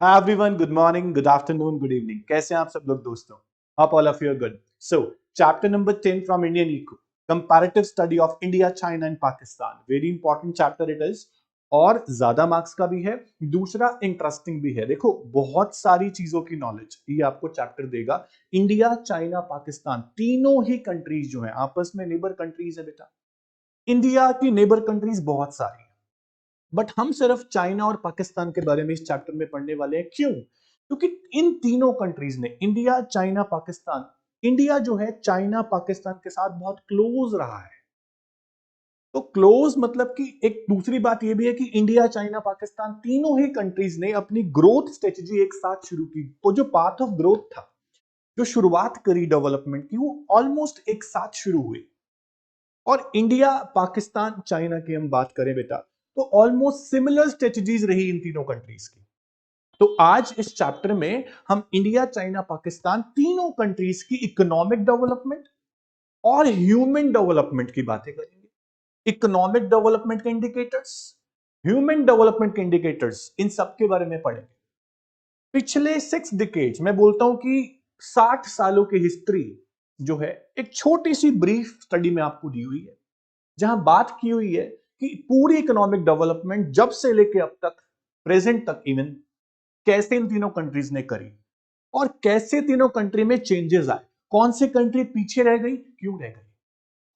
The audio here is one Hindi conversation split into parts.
Hi everyone, good morning, good afternoon, good evening. कैसे हैं आप सब लोग दोस्तों? Hope all of you are good. So, chapter number 10 from Indian Eco, comparative study of India, China and Pakistan. Very important chapter it is. और ज्यादा मार्क्स का भी है, दूसरा इंटरेस्टिंग भी है. देखो बहुत सारी चीजों की नॉलेज ये आपको चैप्टर देगा. इंडिया, चाइना, पाकिस्तान तीनों ही कंट्रीज जो है आपस में नेबर कंट्रीज है बेटा. इंडिया की नेबर कंट्रीज बहुत सारी, बट हम सिर्फ चाइना और पाकिस्तान के बारे में इस चैप्टर में पढ़ने वाले हैं. क्यों? क्योंकि इन तीनों कंट्रीज ने, इंडिया, चाइना, पाकिस्तान, इंडिया जो है चाइना पाकिस्तान के साथ बहुत क्लोज रहा है. तो क्लोज मतलब कि एक दूसरी बात यह भी है कि इंडिया, चाइना, पाकिस्तान तीनों ही कंट्रीज ने अपनी ग्रोथ स्ट्रेटजी एक साथ शुरू की. तो जो पाथ ऑफ ग्रोथ था, जो शुरुआत करी डेवलपमेंट की, वो ऑलमोस्ट एक साथ शुरू हुई. और इंडिया, पाकिस्तान, चाइना की हम बात करें बेटा, तो ऑलमोस्ट सिमिलर स्ट्रेटजीज रही इन तीनों कंट्रीज की. तो आज इस चैप्टर में हम इंडिया, चाइना, पाकिस्तान तीनों कंट्रीज की इकोनॉमिक डेवलपमेंट और ह्यूमन डेवलपमेंट की बातें करेंगे. इकोनॉमिक डेवलपमेंट के इंडिकेटर्स, ह्यूमन डेवलपमेंट के इंडिकेटर्स, इन सब के बारे में पढ़ेंगे. पिछले 6 डिकेड्स, मैं बोलता हूं कि 60 सालों की हिस्ट्री जो है एक छोटी सी ब्रीफ स्टडी में आपको दी हुई है, जहां बात की हुई है कि पूरी इकोनॉमिक डेवलपमेंट जब से लेके अब तक, प्रेजेंट तक इवन, कैसे इन तीनों कंट्रीज ने करी और कैसे तीनों कंट्री में चेंजेस आए. कौन सी कंट्री पीछे रह गई, क्यों रह गई,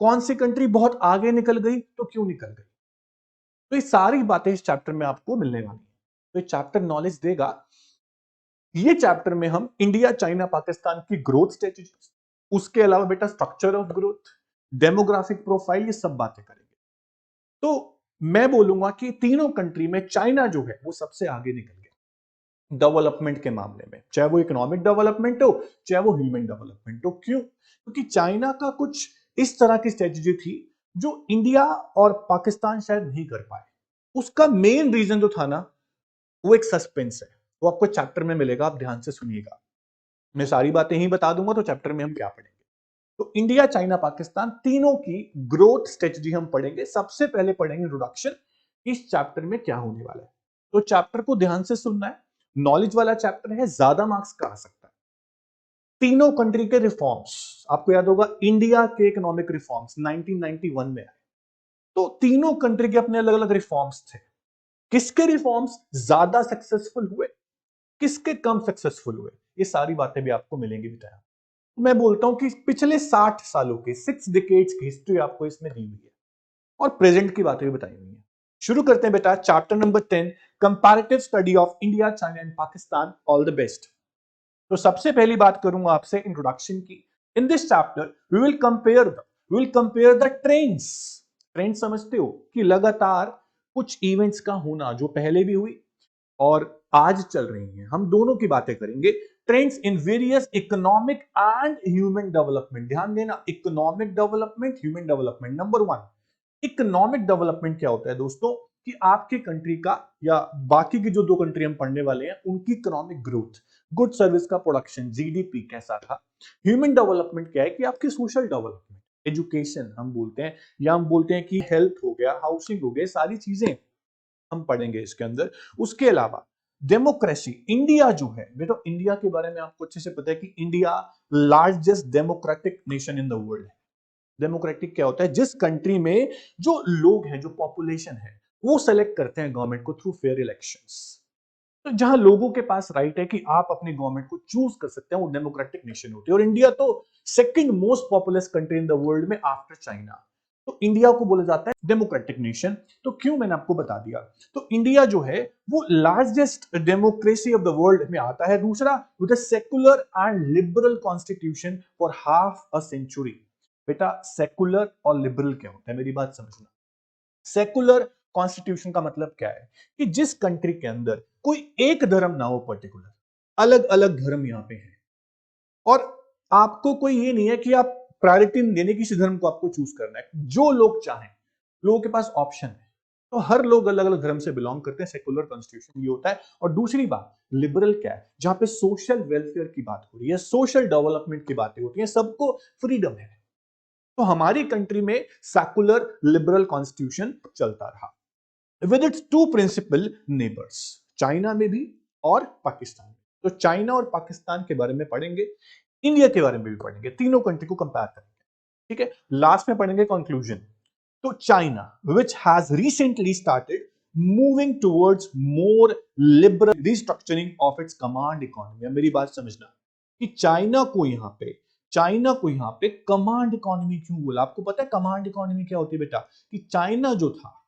कौन सी कंट्री बहुत आगे निकल गई तो क्यों निकल गई. तो ये सारी बातें इस चैप्टर में आपको मिलने वाली है. तो ये चैप्टर नॉलेज देगा. ये चैप्टर में हम इंडिया, चाइना, पाकिस्तान की ग्रोथ स्ट्रेटेजी, उसके अलावा बेटा structure of growth, demographic profile, ये सब बातें करेंगे. तो मैं बोलूंगा कि तीनों कंट्री में चाइना जो है वो सबसे आगे निकल गया डेवलपमेंट के मामले में, चाहे वो इकोनॉमिक डेवलपमेंट हो, चाहे वो ह्यूमन डेवलपमेंट हो. क्यों? क्योंकि चाइना का कुछ इस तरह की स्ट्रेटजी थी जो इंडिया और पाकिस्तान शायद नहीं कर पाए. उसका मेन रीजन जो था ना, वो एक सस्पेंस है. वो आपको चैप्टर में मिलेगा, आप ध्यान से सुनिएगा. मैं सारी बातें ही बता दूंगा तो चैप्टर में हम क्या पढ़ेंगे. तो इंडिया, चाइना, पाकिस्तान तीनों की ग्रोथ स्ट्रेटजी हम पढ़ेंगे. सबसे पहले पढ़ेंगे इंट्रोडक्शन, इस चैप्टर में क्या होने वाला है. तो चैप्टर को ध्यान से सुनना है. नॉलेज वाला चैप्टर है, ज्यादा मार्क्स का आ सकता है. तीनों कंट्री के रिफॉर्म्स, आपको याद होगा इंडिया के इकोनॉमिक रिफॉर्म्स 1991 में आए. तो तीनों कंट्री के अपने अलग अलग रिफॉर्म्स थे. किसके रिफॉर्म्स ज्यादा सक्सेसफुल हुए, किसके कम सक्सेसफुल हुए, ये सारी बातें भी आपको मिलेंगी बेटा. मैं बोलता हूं कि पिछले 60 सालों के 6 डिकेड्स की हिस्ट्री आपको इसमें दी हुई है और प्रेजेंट की बातें भी बताई हुई है. शुरू करते हैं बेटा. Chapter number 10, comparative study of India, China and Pakistan. All the best. तो सबसे पहली बात करूंगा आपसे इंट्रोडक्शन की. In this chapter we will compare the trends. Trend समझते हो कि लगातार कुछ इवेंट्स का होना जो पहले भी हुई और आज चल रही हैं, हम दोनों की बातें करेंगे. Trends in various economic and human development. ध्यान देना, economic development, human development. Number 1, economic development क्या होता है दोस्तों, कि आपके कंट्री का या बाकी की जो दो कंट्री हम पढ़ने वाले हैं उनकी इकोनॉमिक ग्रोथ, गुड सर्विस का प्रोडक्शन, जीडीपी कैसा था. ह्यूमन डेवलपमेंट क्या है कि आपकी सोशल डेवलपमेंट, एजुकेशन हम बोलते हैं, या हम बोलते हैं कि हेल्थ हो गया, हाउसिंग हो गया, सारी चीजें हम पढ़ेंगे इसके अंदर. उसके अलावा डेमोक्रेसी. इंडिया जो है बेटा, इंडिया के बारे में आपको अच्छे से पता है कि India largest democratic nation in the world है. डेमोक्रेटिक क्या होता है, जिस कंट्री में जो लोग हैं, जो पॉपुलेशन है, वो सेलेक्ट करते हैं गवर्नमेंट को थ्रू फेयर इलेक्शंस. तो जहां लोगों के पास राइट है कि आप अपनी गवर्नमेंट को चूज कर सकते हैं, वो डेमोक्रेटिक नेशन होती है. और इंडिया तो second most populous country in the world में आफ्टर चाइना. तो इंडिया को बोला जाता है डेमोक्रेटिक नेशन. तो क्यों, मैंने आपको बता दिया. तो इंडिया जो है वो largest democracy of the world में आता है. दूसरा, with secular and liberal constitution for half a century. बेटा सेकुलर और लिबरल क्या होता है, मेरी बात समझना. सेकुलर कॉन्स्टिट्यूशन का मतलब क्या है कि जिस कंट्री के अंदर कोई एक धर्म ना हो पर्टिकुलर, अलग अलग धर्म यहां पे हैं, और आपको कोई ये नहीं है कि आप प्रायोरिटी देने किसी धर्म को आपको चूज करना है, जो लोग चाहें, लोगों के पास ऑप्शन है. तो हर लोग अलग अलग धर्म से बिलोंग करते हैं. सेकुलर कॉन्स्टिट्यूशन ये होता है. और दूसरी बात, लिबरल क्या है, जहां पे सोशल वेलफेयर की बात हो रही है, सोशल डेवलपमेंट की बातें होती हैं, सबको फ्रीडम है. तो हमारी कंट्री में सेकुलर लिबरल कॉन्स्टिट्यूशन चलता रहा with its two principal neighbours. China में भी और पाकिस्तान में। तो चाइना और पाकिस्तान के बारे में पढ़ेंगे, इंडिया के बारे में भी पढ़ेंगे, तीनों कंट्री को कंपेयर करेंगे। ठीक है, लास्ट में पढ़ेंगे कंक्लूजन। तो China which has recently started moving towards more liberal restructuring of its command economy. मेरी बात समझना कि चाइना को यहां पे कमांड इकोनॉमी क्यों बोला? आपको पता है कमांड इकोनॉमी क्या होती है बेटा? कि चाइना जो था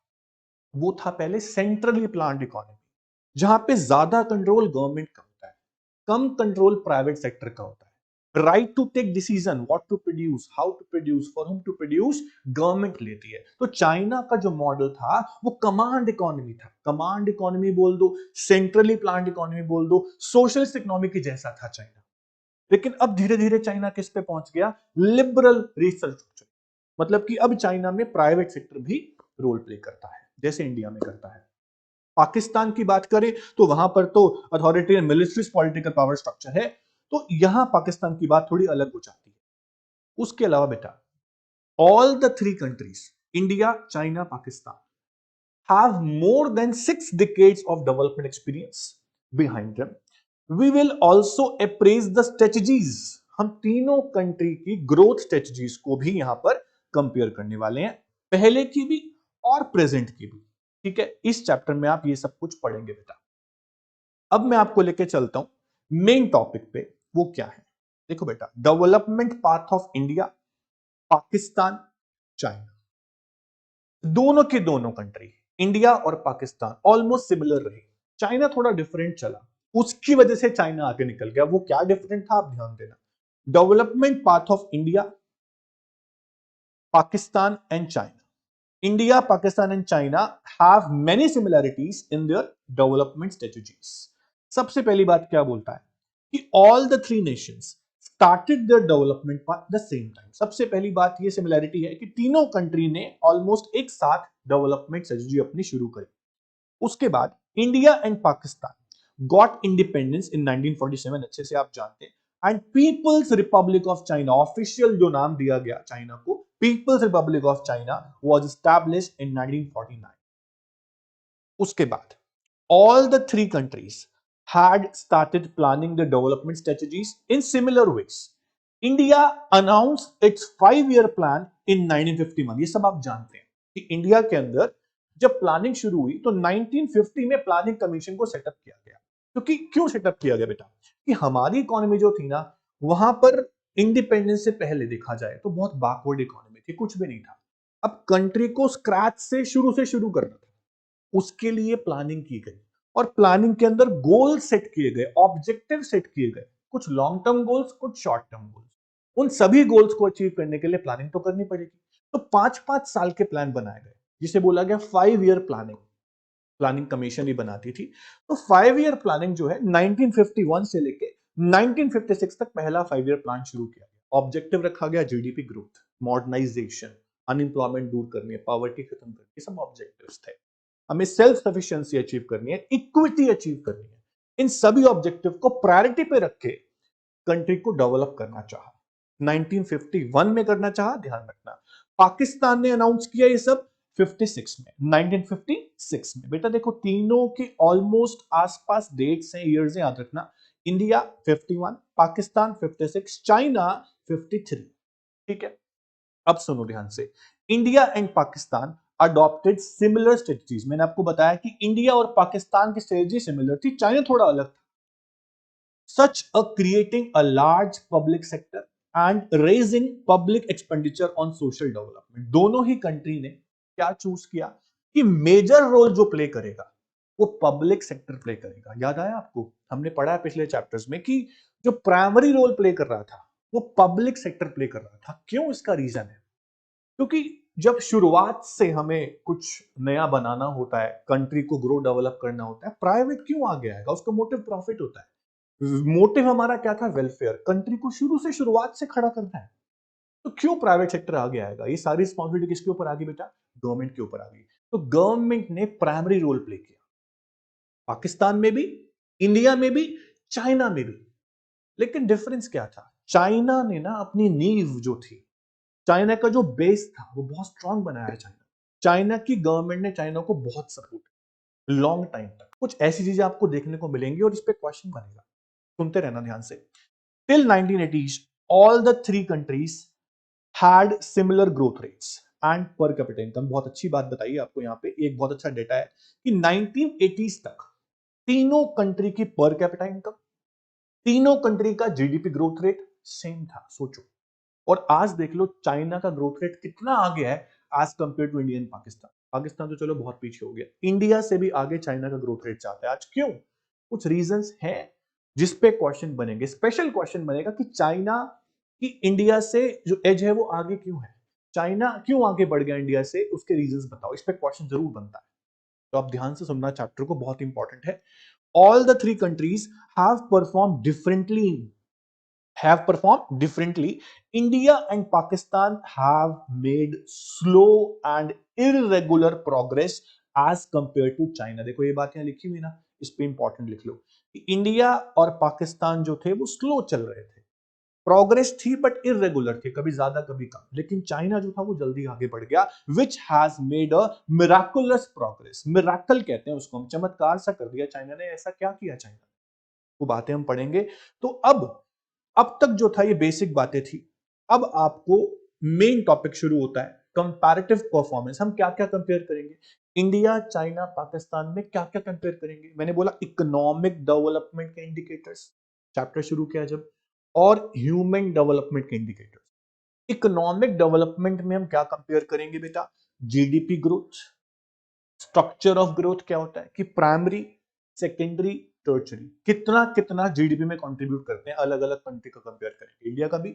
वो था पहले सेंट्रली प्लान्ड इकोनॉमी, जहां पे ज्यादा कंट्रोल गवर्नमेंट का होता है, कम कंट्रोल प्राइवेट सेक्टर का होता है। Right to take decision, what to produce, how to produce, for whom to produce, government लेती है। तो चाइना का जो मॉडल था वो कमांड इकोनॉमी था। कमांड इकोनॉमी बोल दो, सेंट्रली प्लान्ड इकोनॉमी बोल दो, सोशलिस्ट इकोनॉमी के जैसा था चाइना। लेकिन अब धीरे धीरे चाइना किस पे पहुंच गया? Liberal restructure. मतलब कि अब चाइना में प्राइवेट सेक्टर भी रोल प्ले करता है, जैसे इंडिया में करता है। पाकिस्तान की बात करें तो वहां पर तो अथॉरिटेरियन मिलिट्रिस्ट पॉलिटिकल पावर स्ट्रक्चर है, तो यहां पाकिस्तान की बात थोड़ी अलग हो जाती है। उसके अलावा बेटा, all the three countries, India, China, Pakistan, have more than 6 decades of development experience behind them. We will also appraise the strategies. हम तीनों कंट्री की ग्रोथ स्ट्रेटजीज को भी यहां पर कंपेयर करने वाले हैं, पहले की भी और प्रेजेंट की भी। ठीक है, इस चैप्टर में आप ये सब कुछ पढ़ेंगे बेटा। अब मैं आपको लेके चलता हूं मेन टॉपिक पे, वो क्या है? देखो बेटा, development path of India, Pakistan, China, दोनों के दोनों कंट्री, इंडिया और पाकिस्तान ऑलमोस्ट सिमिलर रहे। चाइना थोड़ा डिफरेंट चला, उसकी वजह से चाइना आगे निकल गया। वो क्या डिफरेंट था आप ध्यान देना। Development path of India, Pakistan and China, India, Pakistan and China have many similarities in their development strategies. सबसे पहली बात क्या बोलता है कि all the three Nations started their development path the same time. सबसे पहली बात ये सिमिलरिटी है कि तीनों कंट्री ने ऑलमोस्ट एक साथ डेवलपमेंट स्ट्रेटजी अपनी शुरू करी। उसके बाद India and Pakistan got independence in 1947, अच्छे से आप जानते हैं। And people's republic of China, official जो नाम दिया गया चाइना को, people's republic of China was established in 1949। उसके बाद all the three countries had started planning the development strategies in similar ways. India announced its 5-year plan in 1951। ये सब आप जानते हैं कि इंडिया के अंदर जब प्लानिंग शुरू हुई तो 1950 में प्लानिंग कमीशन को सेटअप किया गया। क्योंकि क्यों सेटअप किया गया बेटा? कि हमारी इकोनॉमी जो थी ना, वहां पर इंडिपेंडेंस से पहले देखा जाए तो बहुत बैकवर्ड इकोनॉमी थी, कुछ भी नहीं था। अब कंट्री को स्क्रैच से शुरू करना था, उसके लिए प्लानिंग की गई। और प्लानिंग के अंदर गोल सेट किए गए, ऑब्जेक्टिव सेट किए गए, कुछ लॉन्ग टर्म गोल्स, कुछ शॉर्ट टर्म गोल्स। उन सभी गोल्स को अचीव करने के लिए प्लानिंग तो करनी पड़ेगी। तो 5-5 साल के प्लान बनाए गए, जिसे बोला गया 5-year प्लानिंग। प्लानिंग कमीशन ही बनाती थी। तो 5-year प्लानिंग जो है 1951 से लेके 1956 तक पहला 5-year प्लान शुरू किया गया। ऑब्जेक्टिव रखा गया जीडीपी ग्रोथ, मॉडर्नाइजेशन, अनएम्प्लॉयमेंट दूर करनी है, पॉवर्टी खत्म करनी है, सब ऑब्जेक्टिव्स थे। हमें सेल्फ सफिशिएंसी अचीव करनी है, इक्विटी अचीव करनी है। इन सभी ऑब्जेक्टिव को प्रायोरिटी पे रख के कंट्री को डेवलप करना चाहा, 1951 में करना चाहा, ध्यान रखना। पाकिस्तान ने अनाउंस किया ये सब 56 में, 1956 में। बेटा देखो, तीनों के ऑलमोस्ट आसपास डेट्स हैं, ईयर्स हैं, याद रखना। India 51, Pakistan 56, China 53। ठीक है, अब सुनो ध्यान से। India and Pakistan adopted similar strategies. मैंने आपको बताया कि इंडिया और पाकिस्तान की स्ट्रेटजी सिमिलर थी, चाइना थोड़ा अलग था। Such a creating a large public sector and raising public expenditure on social development. दोनों ही कंट्री ने क्या चूज किया कि मेजर रोल जो प्ले करेगा वो पब्लिक सेक्टर प्ले करेगा। याद आया आपको? हमने पढ़ा है पिछले चैप्टर्स में कि जो प्राइमरी रोल प्ले कर रहा था वो पब्लिक सेक्टर प्ले कर रहा था। क्यों? इसका रीजन है क्योंकि जब शुरुआत से हमें कुछ नया बनाना होता है, कंट्री को ग्रो डेवलप करना होता है, प्राइवेट क्यों आगे आएगा? उसका मोटिव प्रॉफिट होता है। मोटिव हमारा क्या था? वेलफेयर। कंट्री को शुरुआत से खड़ा करना है, तो क्यों प्राइवेट सेक्टर आगे आएगा? ये सारी रिस्पॉन्सिबिलिटी किसके ऊपर आ गई बेटा? गवर्नमेंट के ऊपर आ गई। तो गवर्नमेंट ने प्राइमरी रोल प्ले किया, पाकिस्तान में भी, इंडिया में भी, चाइना में भी। लेकिन डिफरेंस क्या था? चाइना ने ना अपनी नींव जो थी, चाइना का जो बेस था वो बहुत स्ट्रांग बनाया। चाइना की गवर्नमेंट ने चाइना को बहुत सपोर्ट, लॉन्ग टाइम तक। कुछ ऐसी चीजें आपको देखने को मिलेंगी और इस पे क्वेश्चन बनेगा, सुनते रहना ध्यान से। Till 1980s all the three countries had similar growth rates and per capita income। बहुत अच्छी बात बताइए आपको, यहाँ पे एक बहुत अच्छा डेटा है कि 1980s तक तीनों कंट्री की पर कैपिटा इनकम, तीनों कंट्री का जीडीपी ग्रोथ रेट सेम था। सोचो, और आज देख लो चाइना का ग्रोथ रेट कितना आगे है as compare to India and Pakistan. Pakistan तो चलो बहुत पीछे हो गया, इंडिया से भी आगे चाइना का ग्रोथ रेट जाता है आज। क्यों? कुछ रीजंस हैं जिस पे क्वेश्चन बनेंगे, स्पेशल क्वेश्चन बनेगा कि चाइना की इंडिया से जो एज है वो आगे क्यों है, चाइना क्यों आगे बढ़ गया इंडिया से, उसके रीजंस बताओ। इस पे क्वेश्चन जरूर बनता है, तो आप ध्यान से सुनना चैप्टर को, बहुत इंपॉर्टेंट है। All the three countries have perform differently, have performed differently. India and Pakistan have made slow and irregular progress as compared to China। देखो ये बात यहाँ लिखी हुई ना, इस पे इंपॉर्टेंट लिख लो कि इंडिया और पाकिस्तान जो थे वो स्लो चल रहे थे, प्रोग्रेस थी बट इरेगुलर थे, कभी ज्यादा कभी कम। लेकिन चाइना जो था वो जल्दी आगे बढ़ गया, which has made a miraculous progress. Miracle कहते हैं उसको, हम चमत्कार सा कर दिया चाइना ने। ऐसा क्या किया चाइना ने, वो बातें हम पढ़ेंगे। तो अब तक जो था ये बेसिक बातें थी। अब आपको मेन टॉपिक शुरू होता है, कंपैरेटिव परफॉर्मेंस। हम क्या क्या कंपेयर करेंगे, इंडिया चाइना पाकिस्तान में क्या क्या कंपेयर करेंगे। मैंने बोला इकोनॉमिक डेवलपमेंट के इंडिकेटर्स, चैप्टर शुरू किया जब, और ह्यूमन डेवलपमेंट के इंडिकेटर्स। इकोनॉमिक डेवलपमेंट में हम क्या कंपेयर करेंगे बेटा, GDP growth, structure of growth क्या होता है कि प्राइमरी, सेकेंडरी, टर्चरी, कितना कितना जीडीपी में कंट्रीब्यूट करते हैं। अलग अलग कंट्री का कंपेयर करेंगे, इंडिया का भी,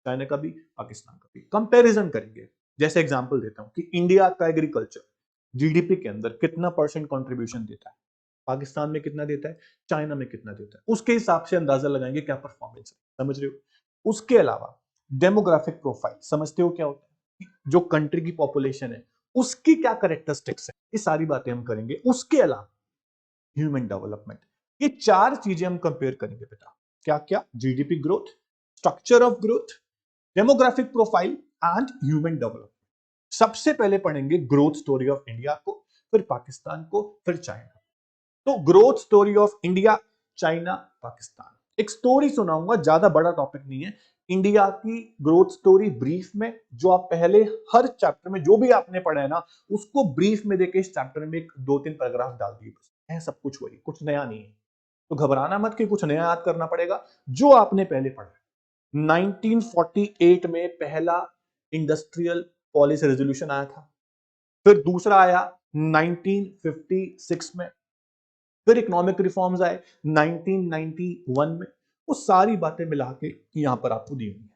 चाइना का भी, पाकिस्तान का भी, कंपैरिजन करेंगे। जैसे एग्जांपल देता हूं कि इंडिया का एग्रीकल्चर जीडीपी के अंदर कितना परसेंट कंट्रीब्यूशन देता है, पाकिस्तान में कितना देता है, चाइना में कितना देता है, उसके हिसाब से अंदाजा लगाएंगे क्या परफॉर्मेंस है। समझ रहे हो? उसके अलावा डेमोग्राफिक प्रोफाइल, समझते हो क्या होता है, जो कंट्री की पॉपुलेशन है उसकी क्या करेक्टरिस्टिक्स है, ये सारी बातें हम करेंगे। उसके अलावा ह्यूमन डेवलपमेंट, ये चार चीजें हम कंपेयर करेंगे बेटा। क्या क्या, GDP growth, structure of growth, demographic profile and human development. सबसे पहले पढ़ेंगे ग्रोथ स्टोरी ऑफ इंडिया को, फिर पाकिस्तान को, फिर चाइना। तो growth story of India, China, Pakistan. एक स्टोरी सुनाऊंगा, ज्यादा बड़ा टॉपिक नहीं है। इंडिया की ग्रोथ स्टोरी ब्रीफ में, जो आप पहले हर चैप्टर में जो भी आपने पढ़ा है ना, उसको ब्रीफ में देके इस चैप्टर में एक दो तीन पैराग्राफ डाल दिए, बस है सब कुछ वही, कुछ नया नहीं है। तो घबराना मत कि कुछ नया याद करना पड़ेगा, जो आपने पहले पढ़ा है। 1948 में पहला इंडस्ट्रियल पॉलिसी रेजोल्यूशन आया था, फिर दूसरा आया 1956 में, फिर इकोनॉमिक रिफॉर्म्स आए 1991 में। वो सारी बातें मिला के यहां पर आपको दी हुई है,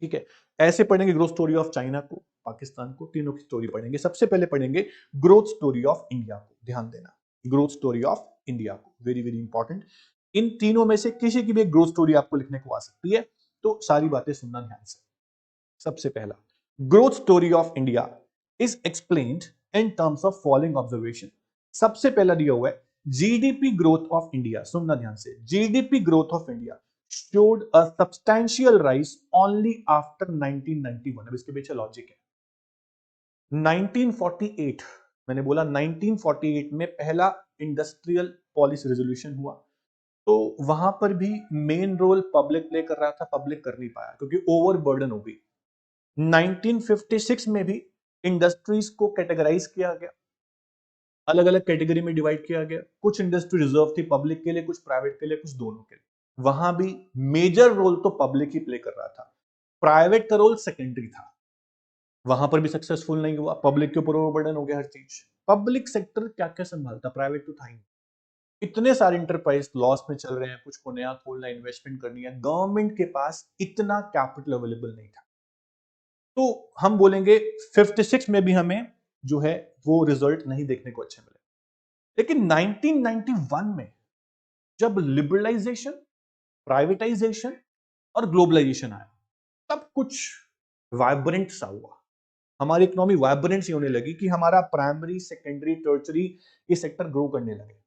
ठीक है। ऐसे पढ़ेंगे ग्रोथ स्टोरी ऑफ चाइना को, पाकिस्तान को, तीनों की स्टोरी पढ़ेंगे। सबसे पहले पढ़ेंगे ग्रोथ स्टोरी ऑफ इंडिया को, ध्यान देना, ग्रोथ स्टोरी ऑफ इंडिया को, वेरी वेरी इंपॉर्टेंट। इन तीनों में से किसी की भी एक ग्रोथ स्टोरी आपको लिखने को आ सकती है, तो सारी बातें सुनना ध्यान से। सबसे पहला, growth story of India is explained in terms of following observation. सबसे पहला दिया हुआ है जीडीपी ग्रोथ ऑफ इंडिया, सुनना ध्यान से, GDP growth of India showed a substantial rise only after 1991। अब इसके पीछे लॉजिक है, 1948, मैंने बोला 1948 में पहला इंडस्ट्रियल पॉलिसी रेजोल्यूशन हुआ, तो वहां पर भी मेन रोल पब्लिक प्ले कर रहा था, पब्लिक कर नहीं पाया क्योंकि ओवर बर्डन हो गई। 1956 में भी इंडस्ट्रीज को कैटेगराइज किया गया, अलग अलग कैटेगरी में डिवाइड किया गया। कुछ इंडस्ट्री रिजर्व थी पब्लिक के लिए, कुछ प्राइवेट के लिए, कुछ दोनों के लिए। वहां भी मेजर रोल तो पब्लिक ही प्ले कर रहा था, प्राइवेट का रोल सेकेंडरी था। वहां पर भी सक्सेसफुल नहीं हुआ, पब्लिक के ऊपर ओवरबर्डन हो गया हर चीज। पब्लिक सेक्टर क्या क्या संभालता, प्राइवेट तो था ही। इतने सारे इंटरप्राइज लॉस में चल रहे हैं, कुछ को नया खोलना, इन्वेस्टमेंट करनी है, गवर्नमेंट के पास इतना कैपिटल अवेलेबल नहीं था। तो हम बोलेंगे 56 में भी हमें जो है वो रिजल्ट नहीं देखने को अच्छे मिले। लेकिन 1991 में जब लिबरलाइजेशन, प्राइवेटाइजेशन और ग्लोबलाइजेशन आया, तब कुछ वाइब्रेंट सा हुआ, हमारी इकोनॉमी वाइब्रेंट सी होने लगी कि हमारा प्राइमरी, सेकेंडरी, टर्चरी ये सेक्टर ग्रो करने लगे।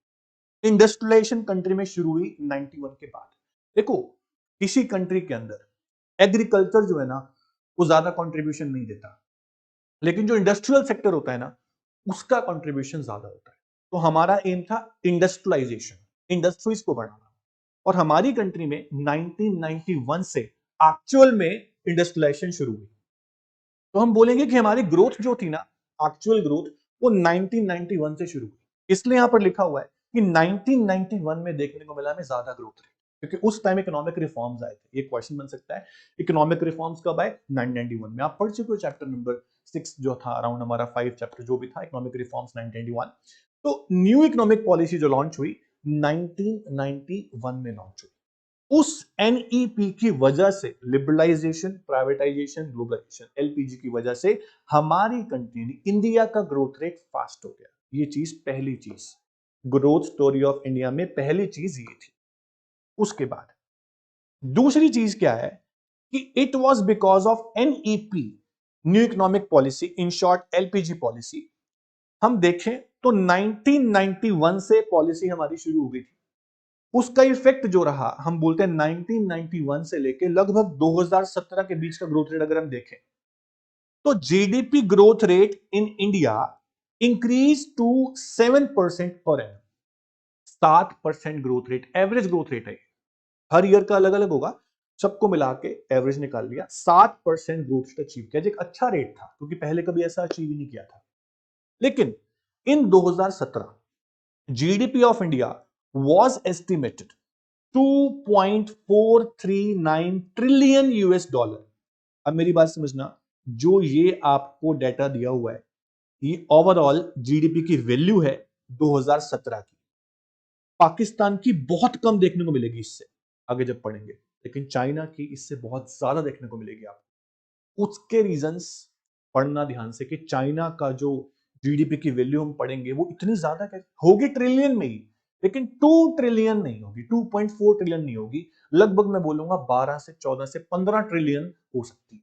इंडस्ट्रियलाइजेशन कंट्री में शुरू हुई 91 के बाद। देखो, किसी कंट्री के अंदर एग्रीकल्चर जो है ना वो ज्यादा कंट्रीब्यूशन नहीं देता, लेकिन जो इंडस्ट्रियल सेक्टर होता है ना उसका कंट्रीब्यूशन ज्यादा होता है। तो हमारा एम था इंडस्ट्रियलाइजेशन, इंडस्ट्रीज को बढ़ाना। और हमारी कंट्री में 1991 से एक्चुअल में इंडस्ट्रियलाइजेशन शुरू हुई। तो हम बोलेंगे कि हमारी ग्रोथ जो थी ना, एक्चुअल ग्रोथ, वो 1991 से शुरू हुई। इसलिए यहां पर लिखा हुआ है कि 1991 में देखने को मिला हमें ज्यादा ग्रोथ रेट, क्योंकि उस टाइम इकोनॉमिक रिफॉर्म्स आए थे। ये क्वेश्चन बन सकता है, इकोनॉमिक रिफॉर्म्स कब आए? 1991 में। आप पढ़ चुके हो चैप्टर नंबर 6 जो था, अराउंड हमारा 5 चैप्टर जो भी था, इकोनॉमिक रिफॉर्म्स 1991। तो न्यू इकोनॉमिक पॉलिसी जो लॉन्च हुई 1991 में लॉन्च हुई। उस एनईपी की वजह से, लिबरलाइजेशन, प्राइवेटाइजेशन, ग्लोबलाइजेशन, एलपीजी की वजह से हमारी कंट्री ने, इंडिया का ग्रोथ रेट फास्ट हो गया। ये चीज, पहली चीज ग्रोथ स्टोरी ऑफ इंडिया में पहली चीज ये थी। उसके बाद दूसरी चीज क्या है कि it was because of NEP, new economic policy, in short LPG policy. हम देखें तो 1991 से पॉलिसी हमारी शुरू हो गई थी। उसका इफेक्ट जो रहा, हम बोलते हैं 1991 से लेके लगभग 2017 के बीच का ग्रोथ रेट अगर हम देखें, तो GDP growth rate in India increase to 7% per annum. 7% growth rate, average growth rate है। हर ईयर का अलग अलग होगा, सबको मिला के एवरेज निकाल लिया, 7% ग्रोथ रेट अचीव किया, जो एक अच्छा रेट था, क्योंकि पहले कभी ऐसा अचीव ही नहीं किया था। लेकिन इन 2017 GDP of India was estimated 2.439 trillion US dollar. अब मेरी बात समझना, जो ये आपको डेटा दिया हुआ है, ये ओवरऑल जीडीपी की वैल्यू है 2017 की। पाकिस्तान की बहुत कम देखने को मिलेगी इससे आगे जब पढ़ेंगे, लेकिन चाइना की इससे बहुत ज्यादा देखने को मिलेगी आपको। उसके रीजंस पढ़ना ध्यान से, कि चाइना का जो जीडीपी की वैल्यू हम पढ़ेंगे वो इतनी ज्यादा होगी, ट्रिलियन में ही, लेकिन 2 ट्रिलियन नहीं होगी, 2.4 ट्रिलियन नहीं होगी, लगभग मैं बोलूंगा 12 से 14 से 15 ट्रिलियन हो सकती है।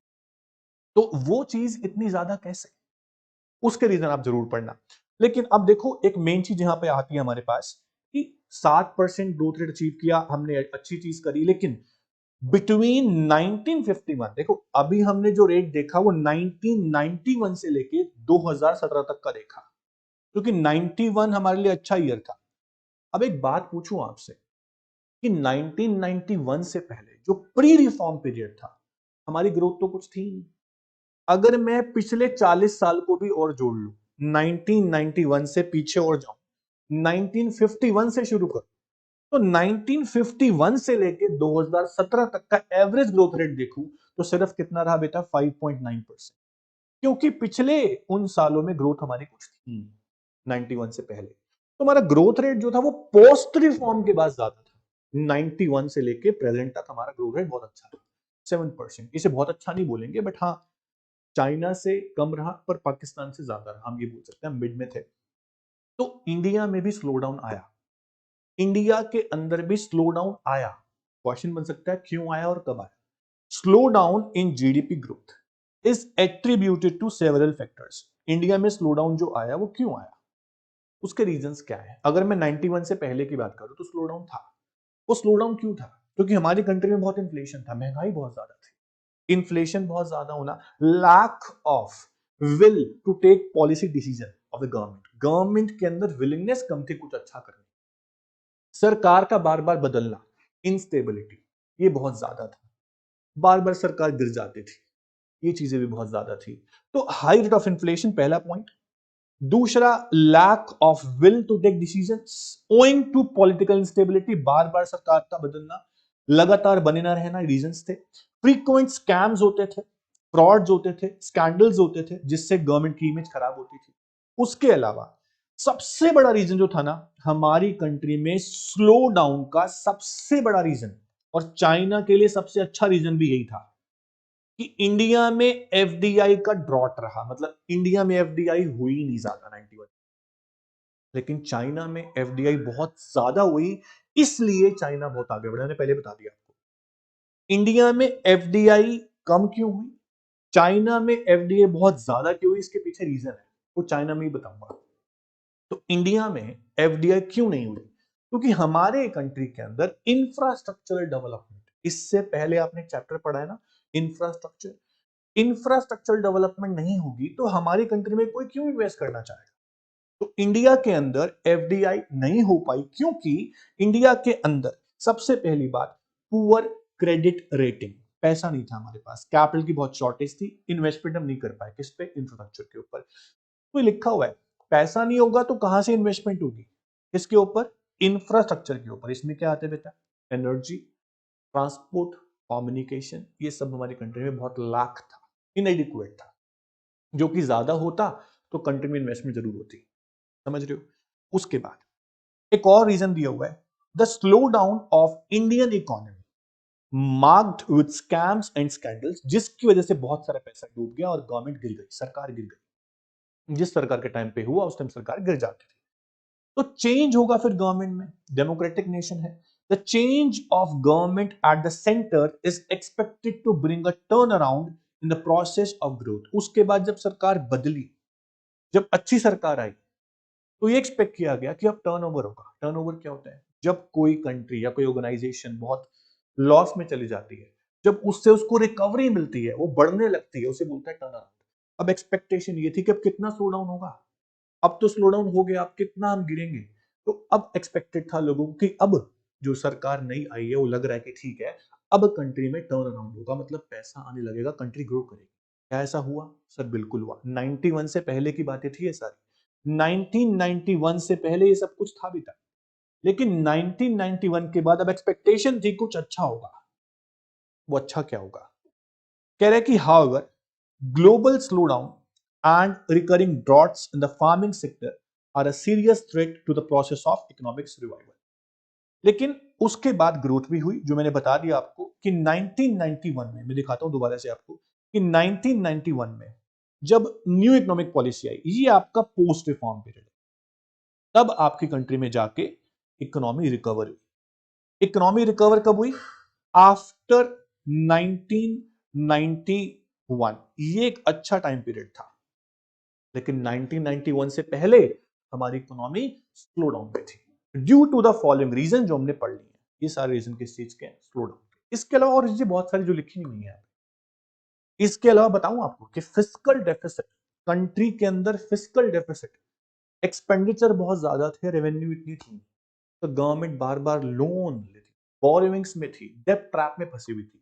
तो वो चीज इतनी ज्यादा कैसे, उसके रीजन आप जरूर पढ़ना। लेकिन अब देखो, एक मेन चीज यहां पे आती है हमारे पास कि 7% ग्रोथ रेट अचीव किया हमने, अच्छी चीज करी, लेकिन बिटवीन 1951, देखो अभी हमने जो रेट देखा वो 1991 से लेके 2017 तक का देखा, क्योंकि 91 हमारे लिए अच्छा ईयर था। अब एक बात पूछूं आपसे कि 1991 से पहले जो प्री रिफॉर्म पीरियड था, हमारी ग्रोथ तो कुछ थी नहीं। अगर मैं पिछले 40 साल को भी और जोड़ लूं, 1991 से पीछे और जाऊं, 1951 से शुरू करूं, तो 1951 से लेके 2017 तक का एवरेज ग्रोथ रेट देखूं तो सिर्फ कितना रहा बेटा? 5.9%। क्योंकि पिछले उन सालों में ग्रोथ हमारी कुछ थी 91 से पहले। तो हमारा ग्रोथ रेट जो था वो पोस्ट रिफॉर्म के बाद ज्यादा था। 91 से लेके प्रेजेंट तक हमारा ग्रोथ रेट बहुत अच्छा था, 7%। इसे बहुत अच्छा नहीं बोलेंगे, बट हाँ, चाइना से कम रहा पर पाकिस्तान से ज्यादा रहा, हम ये बोल सकते हैं, मिड में थे। तो इंडिया में भी स्लो डाउन आया, इंडिया के अंदर भी स्लो डाउन आया। क्वेश्चन बन सकता है क्यों आया और कब आया? Slow down in GDP growth is attributed to several factors. India में स्लो डाउन जो आया वो क्यों आया, उसके रीजंस क्या है? अगर मैं 91 से पहले की बात करूं तो स्लो डाउन था। वो स्लो डाउन क्यों था? क्योंकि हमारी कंट्री में बहुत इन्फ्लेशन था, महंगाई बहुत ज्यादा थी। इन्फ्लेशन बहुत ज्यादा होना, lack of will to take policy decision of the government, government के अंदर विलिंगनेस कम थी कुछ अच्छा करने, सरकार का बार बार बदलना, इंस्टेबिलिटी, ये बहुत ज्यादा था, बार बार सरकार गिर जाती थी, ये चीजें भी बहुत ज्यादा थी। तो हाई रेट ऑफ इन्फ्लेशन, पहला पॉइंट। दूसरा, lack of will to take decisions owing to political instability, बार बार सरकार का बदलना, लगातार बने ना रहना, रीजंस थे। फ्रीक्वेंट स्कैम्स होते थे, फ्रॉड्स होते थे, स्कैंडल्स होते थे, जिससे गवर्नमेंट की इमेज खराब होती थी। उसके अलावा सबसे बड़ा रीजन जो था ना, हमारी कंट्री में स्लो डाउन का सबसे बड़ा रीजन, और चाइना के लिए सबसे अच्छा रीजन भी यही था, कि इंडिया में एफडीआई का ड्रॉट रहा। मतलब इंडिया में एफडीआई हुई नहीं ज्यादा 91, लेकिन चाइना में एफडीआई बहुत ज्यादा हुई, इसलिए चाइना बहुत आगे बढ़ा। मैंने पहले बता दिया आपको, इंडिया में एफडीआई कम क्यों हुई, चाइना में एफडीआई बहुत ज्यादा क्यों हुई, इसके पीछे रीजन है, वो चाइना में ही बताऊंगा। तो इंडिया में एफडीआई क्यों नहीं हुई? क्योंकि हमारे कंट्री के अंदर इंफ्रास्ट्रक्चरल डेवलपमेंट, इससे पहले आपने चैप्टर पढ़ा है ना, इंफ्रास्ट्रक्चर, इंफ्रास्ट्रक्चरल डेवलपमेंट नहीं होगी तो हमारी कंट्री में कोई क्यों इन्वेस्ट करना चाहेगा? तो इंडिया के अंदर एफडीआई नहीं हो पाई क्योंकि इंडिया के अंदर सबसे पहली बात पुअर क्रेडिट रेटिंग, पैसा नहीं था हमारे पास, कैपिटल की बहुत शॉर्टेज थी, इन्वेस्टमेंट हम नहीं कर पाए किस पे, इंफ्रास्ट्रक्चर के ऊपर। तो लिखा हुआ है पैसा नहीं होगा तो कहां से इन्वेस्टमेंट होगी, किसके ऊपर, इंफ्रास्ट्रक्चर के ऊपर। इसमें क्या आते हैं बेटा, एनर्जी, ट्रांसपोर्ट, कम्युनिकेशन, ये सब हमारी कंट्री में बहुत लाख था, इनएडिक्वेट था, जो कि ज्यादा होता तो कंट्री में इन्वेस्टमेंट जरूर होती, समझ रहे हो। उसके बाद एक और रीजन दिया हुआ है, the slow down of Indian economy marked with scams and scandals, जिसकी वजह से बहुत सारा पैसा डूब गया और गवर्नमेंट गिर गई, सरकार गिर गई। जिस सरकार के टाइम पे हुआ उस टाइम सरकार गिर जाती थी। तो चेंज होगा फिर गवर्नमेंट में, डेमोक्रेटिक नेशन है। The change of government at the centre is expected to bring a turn around in the process of growth. उसके बाद जब सरकार बदली, जब अच्छी सरकार आई, तो ये एक्सपेक्ट किया गया कि अब टर्नओवर होगा। टर्नओवर क्या होता है, जब कोई कंट्री या कोई ऑर्गेनाइजेशन बहुत लॉस में चली जाती है, जब उससे उसको रिकवरी मिलती है, वो बढ़ने लगती है, उसे बोलता है टर्न अराउंड। अब एक्सपेक्टेशन ये थी कि अब कितना स्लो डाउन होगा, अब तो स्लो डाउन हो गया, अब कितना हम गिरेंगे। तो अब एक्सपेक्टेड था लोगों को कि अब जो सरकार नई आई है वो लग रहा है कि ठीक है, अब कंट्री में टर्न अराउंड होगा, मतलब पैसा आने लगेगा, कंट्री ग्रो करेगी। क्या ऐसा हुआ सर? बिल्कुल हुआ। 91 से पहले की बातें थी ये सारी, 1991 से पहले ये सब कुछ था भी था, लेकिन 1991 के बाद अब एक्सपेक्टेशन थी कुछ अच्छा होगा। वो अच्छा क्या होगा, कह रहे कि however global slowdown and recurring droughts in the farming sector are a serious threat to the process of economic revival. लेकिन उसके बाद ग्रोथ भी हुई, जो मैंने बता दिया आपको कि 1991 में, मैं दिखाता हूं दोबारा से आपको कि 1991 में जब न्यू इकोनॉमिक पॉलिसी आई, ये आपका पोस्ट रिफॉर्म पीरियड है, तब आपकी कंट्री में जाके इकोनॉमी रिकवर हुई। इकोनॉमी रिकवर कब हुई? आफ्टर 1991। ये एक अच्छा टाइम पीरियड था, लेकिन 1991 से पहले हमारी इकोनॉमी स्लो डाउन में थी, due to the following reason, जो हमने पढ़ लिए हैं। ये सारे रीजन किस चीज के, स्लो डाउन के। इसके अलावा और चीजें बहुत सारी जो लिखी नहीं है। इसके अलावा बताऊं आपको कि फिस्कल डेफिसिट, कंट्री के अंदर फिस्कल डेफिसिट, एक्सपेंडिचर बहुत ज्यादा थे, रेवेन्यू इतनी थी, तो गवर्नमेंट बार बार लोन लेती, बोरोइंग्स में थी, डेब्ट ट्रैप में फंसी हुई थी,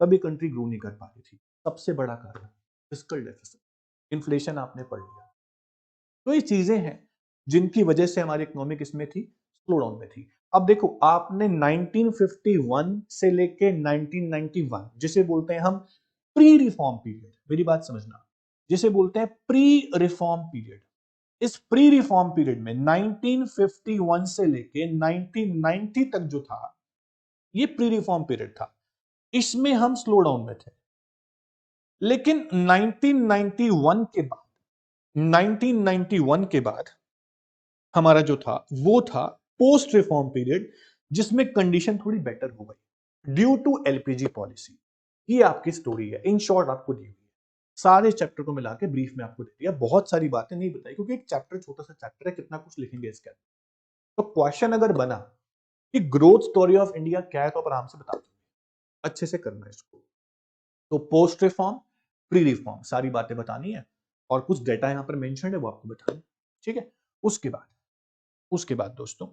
तभी कंट्री ग्रो नहीं कर पा रही थी। सबसे बड़ा कारण फिस्कल डेफिसिट, इन्फ्लेशन आपने पढ़ लिया। तो ये चीजें हैं जिनकी वजह से हमारी इकोनॉमी किसमें थी, स्लो डाउन में थी। अब देखो, आपने 1951 से लेके 1991, जिसे बोलते हैं हम प्री रिफॉर्म पीरियड, मेरी बात समझना, जिसे बोलते हैं प्री रिफॉर्म पीरियड, इस प्री रिफॉर्म पीरियड में 1951 से लेके 1990 तक जो था, ये प्री रिफॉर्म पीरियड था, इसमें हम स्लो डाउन में थे। लेकिन 1991 के बाद, 1991 के बाद हमारा जो था वो था पोस्ट रिफॉर्म पीरियड, जिसमें कंडीशन थोड़ी बेटर हो गई ड्यू टू एलपीजी पॉलिसी। ये आपकी स्टोरी है, इन शॉर्ट आपको दी हुई है, सारे चैप्टर को मिला के ब्रीफ में आपको दे दिया, बहुत सारी बातें नहीं बताई क्योंकि एक चैप्टर छोटा सा चैप्टर है, कितना कुछ लिखेंगे इसके अंदर। तो क्वेश्चन अगर बना कि ग्रोथ स्टोरी ऑफ इंडिया क्या है, तो आप आराम से बता दो, अच्छे से करना है इसको। तो पोस्ट रिफॉर्म, प्री रिफॉर्म, सारी बातें बतानी है, और कुछ डेटा यहां पर मेंशन है वो आपको बताना, ठीक है। उसके बाद दोस्तों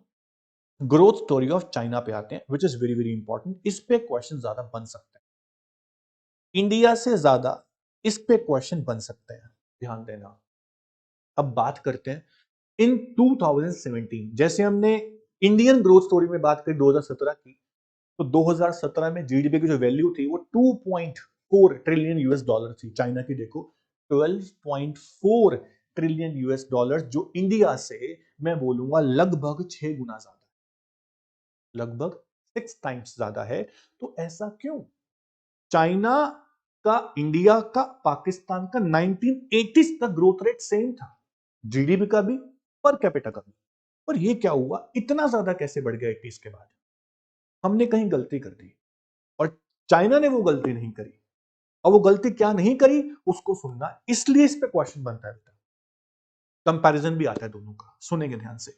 ग्रोथ स्टोरी ऑफ चाइना पे आते हैं, which is very very important. इस पे क्वेश्चन ज्यादा बन सकते हैं, इंडिया से ज्यादा इस पे क्वेश्चन बन सकते हैं, ध्यान देना। अब बात करते हैं इन 2017, जैसे हमने इंडियन ग्रोथ स्टोरी में बात करी 2017 की, तो 2017 में जीडीपी की जो वैल्यू थी वो 2.4 ट्रिलियन यूएस डॉलर थी। चाइना की देखो 12.4 ट्रिलियन यूएस डॉलर, जो इंडिया से मैं बोलूंगा लगभग 6 गुना ज्यादा, लगभग 6 टाइम्स ज्यादा है। तो ऐसा क्यों? चाइना का, इंडिया का, पाकिस्तान का 1980s तक ग्रोथ रेट सेम था, जीडीपी का भी, पर कैपिटा का भी। पर ये क्या हुआ, इतना ज्यादा कैसे बढ़ गया 80s के बाद? हमने कहीं गलती कर दी और चाइना ने वो गलती नहीं करी, और वो गलती क्या नहीं करी उसको सुनना, इसलिए इस पे क्वेश्चन बनता है, कंपैरिजन भी आता है दोनों का, सुनेंगे ध्यान से।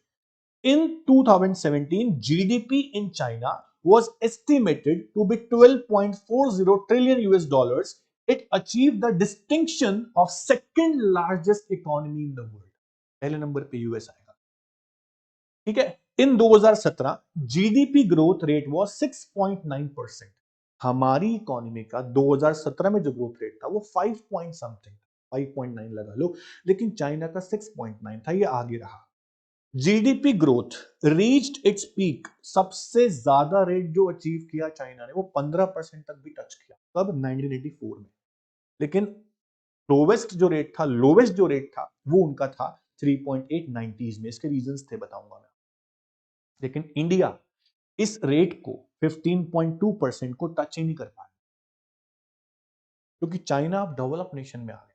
In 2017, GDP in China was estimated to be 12.40 trillion US dollars. It achieved the distinction of second largest economy in the world. पहले नंबर पे यूएस आएगा। ठीक है, इन 2017 जीडीपी ग्रोथ रेट वाज 6.9%। हमारी इकोनॉमी का 2017 में जो ग्रोथ रेट था वो 5 पॉइंट समथिंग, 5.9 लगा लो, लेकिन चाइना का 6.9 था, ये आगे रहा। GDP growth reached its peak, सबसे ज्यादा रेट जो अचीव किया चाइना ने वो 15% तक भी टच किया, कब? 1984 में। लेकिन लोवेस्ट जो रेट था वो उनका था 3.8 90s में। इसके रीजंस थे, बताऊंगा मैं। लेकिन इंडिया इस रेट को 15.2% को टच ही नहीं कर पाया, क्योंकि चाइना अब डेवलप नेशन में आ गया,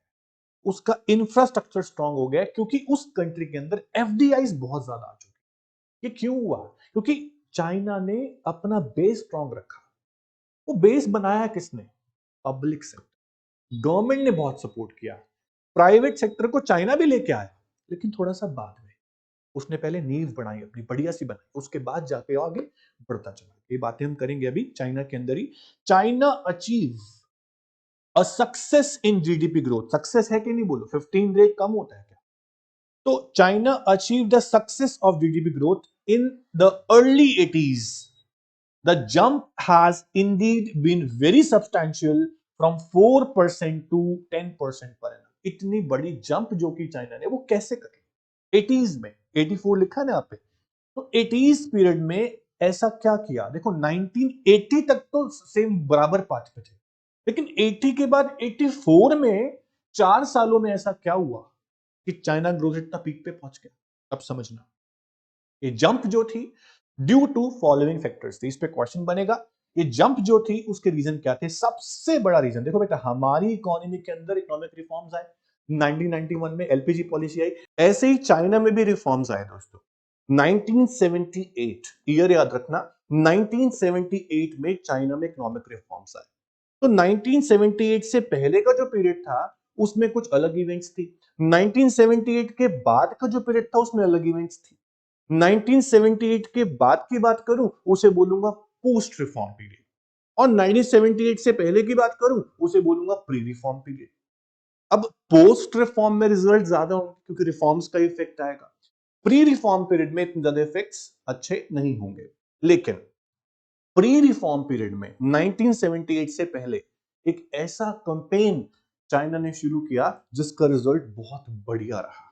उसका इंफ्रास्ट्रक्चर स्ट्रांग हो गया, क्योंकि उस कंट्री के अंदर एफडीआईज बहुत ज्यादा आ चुकी। ये क्यों हुआ? क्योंकि चाइना ने अपना बेस स्ट्रांग रखा। वो बेस बनाया किसने? पब्लिक सेक्टर, गवर्नमेंट ने बहुत सपोर्ट किया। प्राइवेट सेक्टर को चाइना भी लेके आया, लेकिन थोड़ा सा बाद में। उसने पहले नींव बनाई, अपनी बढ़िया सी बनाई, उसके बाद जाके आगे बढ़ता चला। ये बातें हम करेंगे अभी चाइना के अंदर ही। China achieve a success in GDP growth. Success है कि नहीं बोलो, 15 रेट कम होता है क्या? तो China achieve the success of GDP growth in the early 80s। The jump has indeed been very substantial from 4% to 10% per annum. इतनी बड़ी जंप जो कि चाइना ने, वो कैसे करी? 80s में, 84 लिखा ना यहाँ पे, तो 80s पीरियड में ऐसा क्या किया? देखो 1980 तक तो सेम बराबर पाथ पे थे, लेकिन 80 के बाद 84 में 4 सालों में ऐसा क्या हुआ कि चाइना ग्रोथ इतना पीक पे पहुंच गया? अब समझना, ये जंप जो थी ड्यू टू फॉलोइंग फैक्टर्स थी। इस पे क्वेश्चन बनेगा। ये जंप जो थी उसके रीजन क्या थे? सबसे बड़ा रीजन देखो बेटा, हमारी इकोनॉमी के अंदर इकोनॉमिक रिफॉर्म्स आए। 1991 में एलपीजी पॉलिसी आई, ऐसे ही चाइना में भी रिफॉर्म्स आए दोस्तों। 1978 ईयर याद रखना, 1978 में चाइना में इकोनॉमिक रिफॉर्म्स आए। तो 1978 से पहले का जो पीरियड था उसमें कुछ अलग इवेंट्स थी, 1978 के बाद का जो पीरियड था उसमें अलग इवेंट्स थी। 1978 के बाद की बात करूं उसे बोलूंगा पोस्ट रिफॉर्म पीरियड, और 1978 से पहले की बात करूं उसे बोलूंगा प्री रिफॉर्म पीरियड। अब पोस्ट रिफॉर्म में रिजल्ट ज्यादा होंगे क्योंकि रिफॉर्म्स का इफेक्ट आएगा, प्री रिफॉर्म पीरियड में इतने ज्यादा इफेक्ट्स अच्छे नहीं होंगे। लेकिन प्री रिफॉर्म पीरियड में 1978 से पहले एक ऐसा कैंपेन चाइना ने शुरू किया जिसका रिजल्ट बहुत बढ़िया रहा,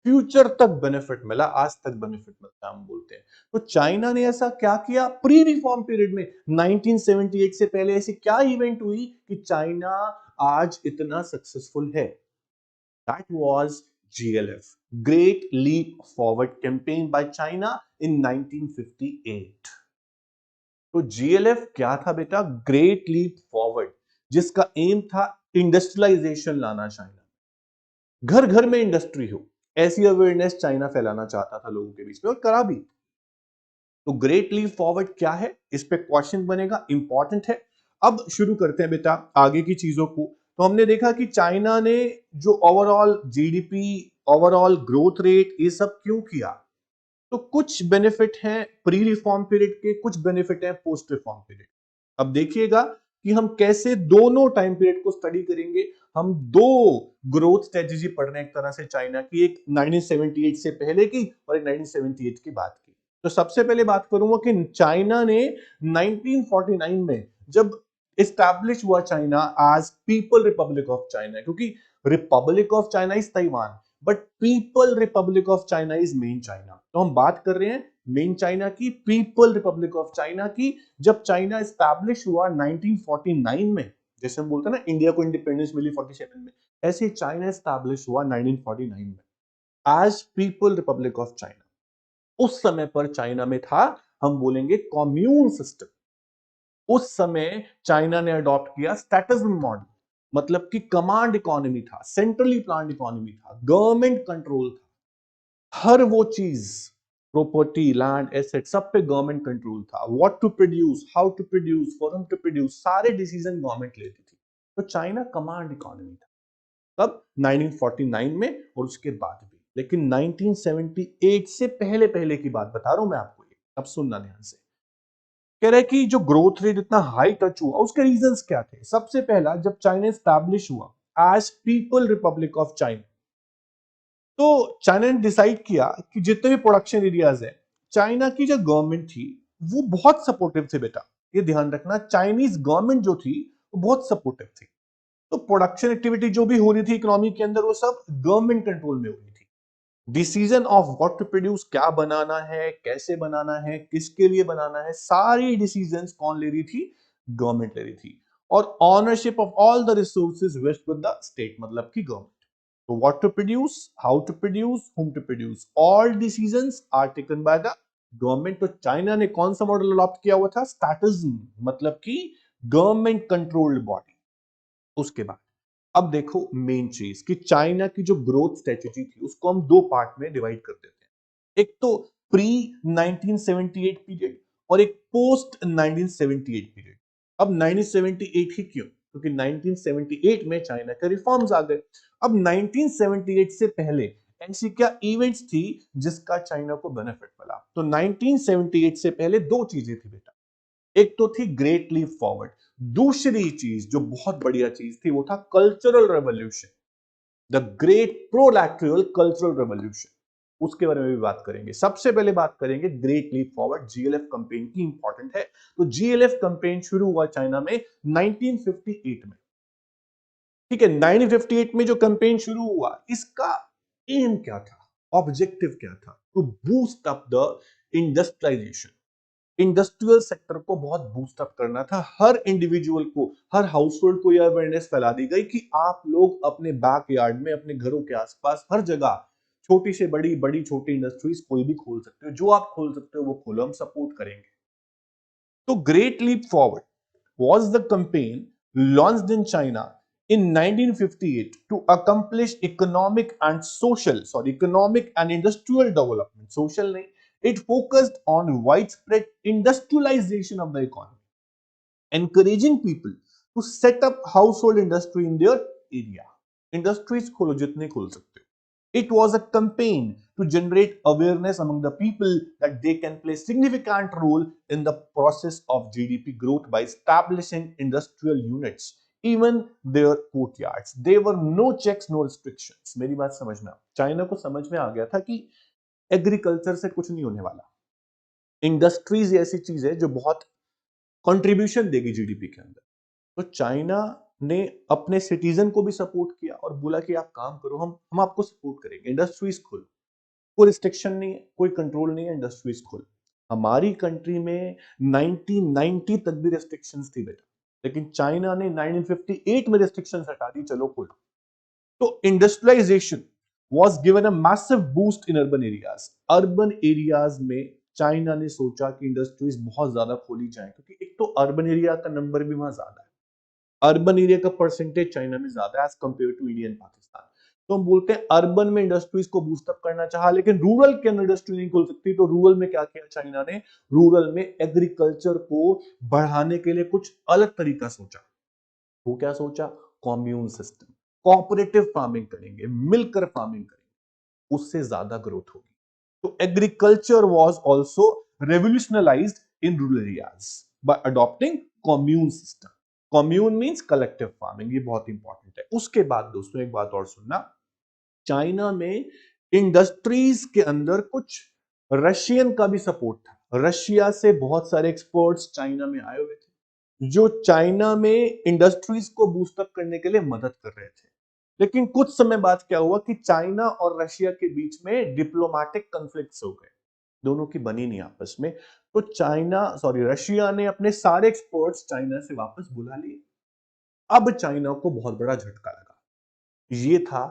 फ्यूचर तक बेनिफिट मिला, आज तक बेनिफिट मिलता है हम बोलते हैं। तो चाइना ने ऐसा क्या किया प्री रिफॉर्म पीरियड में? 1978 से पहले ऐसी क्या इवेंट हुई कि चाइना आज इतना सक्सेसफुल है? That was GLF, great leap forward campaign by China in 1958। तो GLF क्या था बेटा? ग्रेट लीप फॉरवर्ड, जिसका एम था इंडस्ट्रियलाइजेशन लाना चाइना, घर घर में इंडस्ट्री हो, ऐसी अवेयरनेस चाइना फैलाना चाहता था लोगों के बीच में, और करा भी। तो ग्रेट लीप फॉरवर्ड क्या है, इस पे क्वेश्चन बनेगा, इंपॉर्टेंट है। अब शुरू करते हैं बेटा आगे की चीजों को। तो हमने देखा कि चाइना ने जो overall GDP, overall growth rate, ये सब क्यों किया? तो कुछ बेनिफिट हैं प्री रिफॉर्म पीरियड के, कुछ बेनिफिट हैं पोस्ट रिफॉर्म पीरियड। अब देखिएगा कि हम कैसे दोनों टाइम पीरियड को स्टडी करेंगे। हम दो ग्रोथ स्ट्रेटेजी पढ़ रहे हैं एक तरह से चाइना की, एक 1978 से पहले की और एक 1978 की बाद की। तो सबसे पहले बात करूंगा कि चाइना ने 1949 में जब इस्टेब्लिश हुआ China as people republic of China, क्योंकि republic of China is Taiwan but people republic of China is main China. तो हम बात कर रहे हैं मेन चाइना की, पीपल रिपब्लिक ऑफ चाइना की। जब चाइना एस्टैब्लिश हुआ 1949 में, जैसे हम बोलते हैं ना इंडिया को इंडिपेंडेंस मिली 47 में, ऐसे ही चाइना एस्टैब्लिश हुआ 1949 में as people republic of China. उस समय पर चाइना में था, हम बोलेंगे कम्यून सिस्टम। उस समय चाइना ने अडॉप्ट किया स्टैटिज्म मॉडल, मतलब कि कमांड इकोनॉमी था, सेंट्रली प्लान्ड इकोनॉमी था, गवर्नमेंट कंट्रोल था, हर वो चीज, प्रॉपर्टी, लैंड, एसेट, सब पे गवर्नमेंट कंट्रोल था। What to produce, how to produce, for whom to produce, सारे डिसीजन गवर्नमेंट लेती थी। तो चाइना कमांड इकोनॉमी था तब 1949 में और उसके बाद भी। लेकिन 1978 से पहले पहले की बात बता रहा हूं मैं आपको, ये अब सुनना ध्यान से। कह रहे कि जो ग्रोथ रेट इतना हाई टच हुआ उसके रीजंस क्या थे? सबसे पहला, जब चाइना एस्टैब्लिश हुआ as people republic of China, तो चाइना ने डिसाइड किया कि जितने भी प्रोडक्शन एरियाज है, चाइना की जो गवर्नमेंट थी वो बहुत सपोर्टिव थे बेटा, ये ध्यान रखना, चाइनीज गवर्नमेंट जो थी वो बहुत सपोर्टिव थी। तो प्रोडक्शन एक्टिविटी जो भी हो रही थी इकोनॉमी के अंदर वो सब गवर्नमेंट कंट्रोल में हो रही थी। Decision of what to produce, क्या बनाना है, कैसे बनाना है, किसके लिए बनाना है, सारी डिसीजंस कौन ले रही थी? गवर्नमेंट ले रही थी। और ownership of all the resources vest with the state, मतलब की गवर्नमेंट। तो what to produce, how to produce, whom to produce, all decisions are taken by the government. तो चाइना ने कौन सा मॉडल अडॉप्ट किया हुआ था? स्टैटिज्म, मतलब की गवर्नमेंट कंट्रोल्ड बॉडी। उसके बाद अब देखो मेन चीज कि चाइना की जो ग्रोथ स्ट्रेटेजी थी उसको हम दो पार्ट में डिवाइड कर देते हैं। एक तो प्री 1978 पीरियड और एक पोस्ट 1978 पीरियड। अब 1978 ही क्यों? क्योंकि 1978 में चाइना के रिफॉर्म्स आ गए। अब 1978 से पहले ऐसी क्या इवेंट्स थी जिसका चाइना को बेनिफिट मिला? तो 1978 से पहले दो चीजें थी बेटा। एक तो थी ग्रेट लीप फॉरवर्ड, दूसरी चीज जो बहुत बढ़िया चीज थी वो था cultural revolution, the great proletarian cultural revolution. उसके बारे में भी बात करेंगे। सबसे पहले बात करेंगे great leap forward, GLF campaign की, इंपॉर्टेंट है। तो जीएलएफ कैंपेन शुरू हुआ चाइना में 1958 में। ठीक है, 1958 में जो कैंपेन शुरू हुआ, इसका एम क्या था, ऑब्जेक्टिव क्या था? To boost up the industrialisation, industrial sector को बहुत बूस्ट अप करना था। हर इंडिविजुअल को, हर हाउस होल्ड को यह अवेयरनेस फैला दी गई कि आप लोग अपने बैकयार्ड में, अपने घरों के आसपास, हर जगह छोटी से बड़ी, बड़ी छोटी इंडस्ट्रीज कोई भी खोल सकते हो, जो आप खोल सकते हो वो खोलो, हम सपोर्ट करेंगे। तो great leap forward was the campaign launched in China in 1958 to accomplish economic and industrial development. Social nahi, it focused on widespread industrialization of the economy, encouraging people to set up household industry in their area. Industries kholo jitne khol sakte ho. It was a campaign to generate awareness among the people that they can play significant role in the process of GDP growth by establishing industrial units, even their courtyards. There were no checks, no restrictions. मेरी बात समझना, चाइना को समझ में आ गया था कि एग्रीकल्चर से कुछ नहीं होने वाला। इंडस्ट्रीज ऐसी चीज है जो बहुत कंट्रीब्यूशन देगी जीडीपी के अंदर। तो चाइना ने अपने सिटीजन को भी सपोर्ट किया और बोला कि आप काम करो, हम आपको सपोर्ट करेंगे, इंडस्ट्रीज खोलो, कोई रिस्ट्रिक्शन नहीं है, कोई कंट्रोल नहीं है, इंडस्ट्रीज खोलो। हमारी कंट्री में 1990 तक भी रिस्ट्रिक्शंस थी बेटा, लेकिन चाइना ने 1958 में रिस्ट्रिक्शंस हटा दी, चलो खोलो। तो industrialisation was given a massive boost in urban areas. Urban areas में चाइना ने सोचा कि इंडस्ट्रीज बहुत ज्यादा खोली जाए, क्योंकि एक तो अर्बन एरिया का नंबर भी वहां ज्यादा है, अर्बन एरिया का परसेंटेज चाइना में ज्यादा है as compare to India and Pakistan. तो हम बोलते हैं अर्बन में इंडस्ट्रीज को बूस्ट अप करना चाहा, लेकिन रूरल के अंदर इंडस्ट्री नहीं खोल सकती। तो रूरल में क्या किया चाइना ने? रूरल में एग्रीकल्चर को बढ़ाने के लिए कुछ अलग तरीका सोचा। वो क्या सोचा? कॉम्यून सिस्टम, कोऑपरेटिव फार्मिंग करेंगे, मिलकर फार्मिंग करेंगे, उससे ज्यादा ग्रोथ होगी। तो agriculture was also revolutionised in rural areas by adopting commune system. Commune means collective farming, ये बहुत इंपॉर्टेंट है। उसके बाद दोस्तों एक बात और सुनना, चाइना में इंडस्ट्रीज के अंदर कुछ रशियन का भी सपोर्ट था। रशिया से बहुत सारे एक्सपर्ट्स चाइना में आए हुए थे जो चाइना में इंडस्ट्रीज को बूस्ट अप करने के लिए मदद कर रहे थे। लेकिन कुछ समय बाद क्या हुआ कि चाइना और रशिया के बीच में डिप्लोमेटिक कॉन्फ्लिक्ट्स हो गए, दोनों की बनी नहीं आपस में। तो रशिया ने अपने सारे एक्सपर्ट्स चाइना से वापस बुला लिए। अब चाइना को बहुत बड़ा झटका लगा। ये था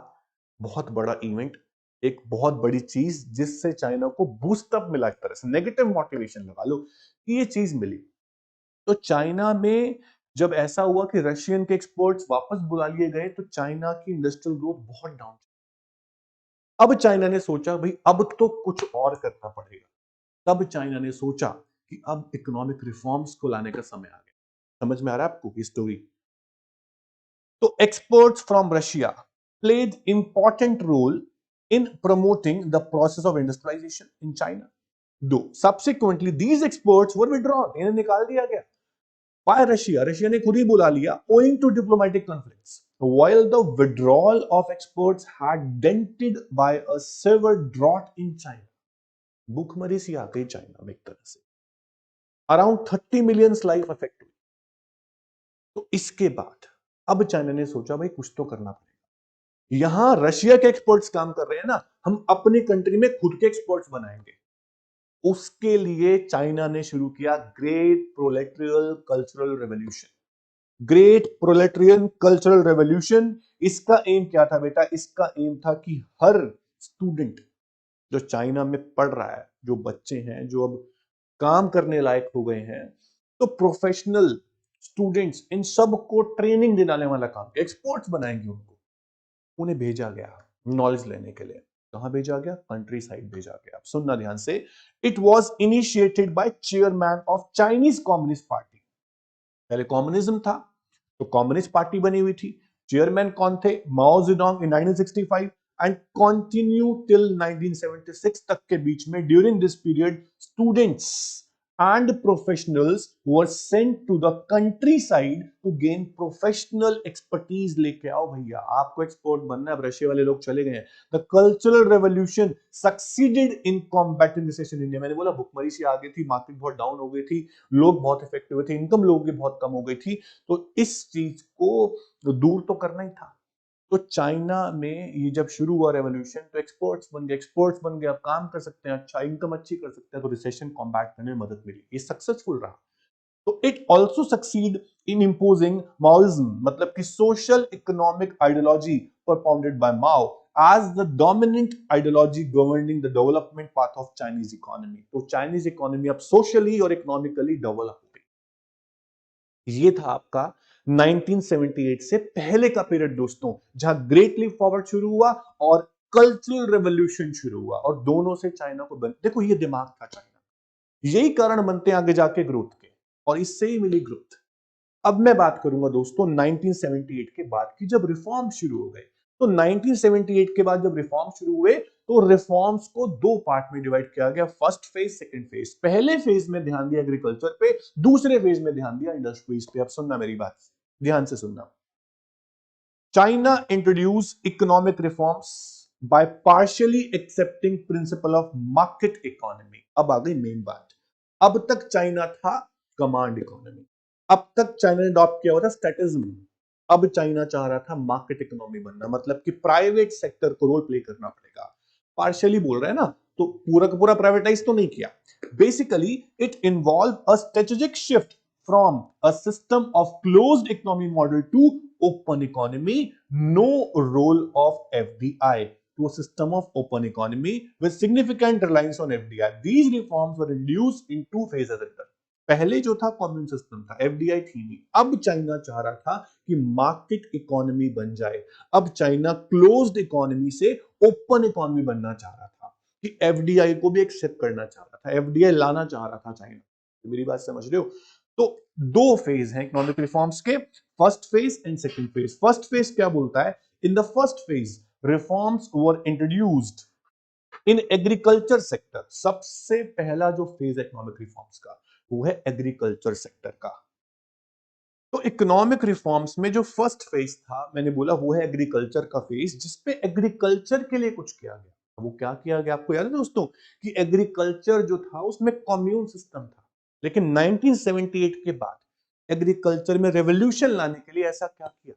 बहुत बड़ा इवेंट, एक बहुत बड़ी चीज जिससे चाइना को बूस्ट अप मिला, एक तरह से नेगेटिव मोटिवेशन लगा लो कि ये चीज मिली। तो चाइना में जब ऐसा हुआ कि रशियन के एक्सपर्ट्स वापस बुला लिए गए, तो चाइना की इंडस्ट्रियल ग्रोथ बहुत डाउन। अब चाइना ने सोचा भाई अब तो कुछ और करना पड़ेगा। तब चाइना ने सोचा कि अब इकोनॉमिक रिफॉर्म्स को लाने का समय आ गया। समझ में आ रहा है आपको स्टोरी? तो experts from Russia played important role in promoting the process of industrialization in China. Though subsequently these experts were withdrawn, इन्हें निकाल दिया गया। Why Russia? रशिया ने खुद ही बुला लिया owing to diplomatic conflicts. while the withdrawal of exports had dented by a severe drought in China. भूखमरी सी आ गई चाइना में एक तरह से, अराउंड 30 मिलियन लाइफ अफेक्ट हुई। तो इसके बाद अब चाइना ने सोचा भाई कुछ तो करना पड़ेगा, यहां रशिया के एक्सपर्ट्स काम कर रहे हैं ना, हम अपनी कंट्री में खुद के एक्सपर्ट्स बनाएंगे। उसके लिए चाइना ने शुरू किया great proletarian cultural revolution. Great proletarian cultural revolution, इसका एम क्या था बेटा? इसका एम था कि हर स्टूडेंट जो चाइना में पढ़ रहा है, जो बच्चे हैं जो अब काम करने लायक हो गए हैं, तो प्रोफेशनल स्टूडेंट्स इन सब को ट्रेनिंग दिलाने वाला काम, एक्सपर्ट्स बनाएंगे उनको। उन्हें भेजा गया नॉलेज लेने के लिए। कहां भेजा गया? कंट्री साइड भेजा गया। सुनना ध्यान से, it was initiated by chairman of Chinese communist party. पहले कम्युनिज्म था तो कम्युनिस्ट पार्टी बनी हुई थी। चेयरमैन कौन थे? माओ Zedong in 1965 and continue till 1976 तक के बीच में। During this period students and professionals were sent to the countryside to gain professional expertise। लेके आओ भैया, आपको एक्सपोर्ट बनना है। अब रशिया वाले लोग चले गए हैं। The cultural revolution succeeded in combating recession in India। मैंने बोला भुखमरी सी आ गई थी, मार्केट बहुत डाउन हो गई थी, लोग बहुत इफेक्ट हुए थे, इनकम लोगों की बहुत कम हो गई थी, तो इस चीज को दूर तो करना ही था। तो चाइना में ये जब शुरू हुआ रेवोल्यूशन, तो एक्सपर्ट्स बन गए, एक्सपर्ट्स बन गए, अब काम कर सकते हैं, अच्छा इनकम अच्छी कर सकते हैं, तो रिसेशन कॉम्बैट करने में मदद मिली। ये सक्सेसफुल रहा। तो it also succeed in imposing Maoism, मतलब कि social economic ideology propounded by Mao as the dominant ideology governing the development path of Chinese economy। तो चाइनीज इकोनॉमी अब सोशली और इकोनॉमिकली डेवलप हो गई। ये था आपका 1978 से पहले का पीरियड दोस्तों, जहां ग्रेट लीप फॉरवर्ड शुरू हुआ और कल्चरल रेवोल्यूशन शुरू हुआ, और दोनों से चाइना को देखो ये दिमाग था चाइना, यही कारण बनते हैं आगे जाके ग्रोथ के, और इससे ही मिली ग्रोथ। अब मैं बात करूंगा दोस्तों 1978 के बाद की, जब रिफॉर्म शुरू हो गए। तो 1978 के बाद जब रिफॉर्म शुरू हुए, तो रिफॉर्म्स को दो पार्ट में डिवाइड किया गया, फर्स्ट फेज, सेकंड फेज। पहले फेज में ध्यान दिया एग्रीकल्चर पे, दूसरे फेज में ध्यान दिया इंडस्ट्रीज पे। अब सुनना मेरी बात, ध्यान से सुनना। China introduce economic reforms by partially accepting principle of market economy. अब आ गई मेन बात। अब तक चाइना था कमांड इकोनॉमी, अब तक चाइना ने अडॉप्ट किया हुआ था स्टैटिज्म। अब चाइना चाह रहा था मार्केट इकोनॉमी बनना, मतलब कि प्राइवेट सेक्टर को रोल प्ले करना पड़ेगा। पार्शियली बोल रहे हैं ना, तो पूरा का पूरा प्राइवेटाइज तो नहीं किया। Basically it involve a strategic shift from a system of closed economy model to open economy, no role of FDI, to a system of open economy with significant reliance on FDI। These reforms were introduced in two phases। पहले जो था कॉम्यून सिस्टम था, एफडीआई थी नहीं। अब चाइना चाह रहा था कि मार्केट इकोनॉमी बन जाए। अब चाइना क्लोज्ड इकोनॉमी से ओपन इकोनॉमी बनना चाह रहा था, कि एफडीआई को भी एक्सेप्ट करना चाह रहा था, एफडीआई लाना चाह रहा था चाइना। मेरी बात समझ रहे हो? तो दो फेज हैं इकोनॉमिक रिफॉर्म्स के, first phase and second phase. First phase क्या बोलता है? इन the first phase reforms were introduced in agriculture sector. सबसे पहला जो फेज है इकोनॉमिक रिफॉर्म्स का, वो है एग्रीकल्चर सेक्टर का। तो इकोनॉमिक रिफॉर्म्स में जो फर्स्ट फेज था, मैंने बोला वो है एग्रीकल्चर का फेज, जिसपे एग्रीकल्चर के लिए कुछ किया गया। वो क्या किया गया आपको याद है दोस्तों? कि एग्रीकल्चर जो था उसमें कम्यून सिस्टम था, लेकिन 1978 के बाद एग्रीकल्चर में रेवोल्यूशन लाने के लिए ऐसा क्या किया?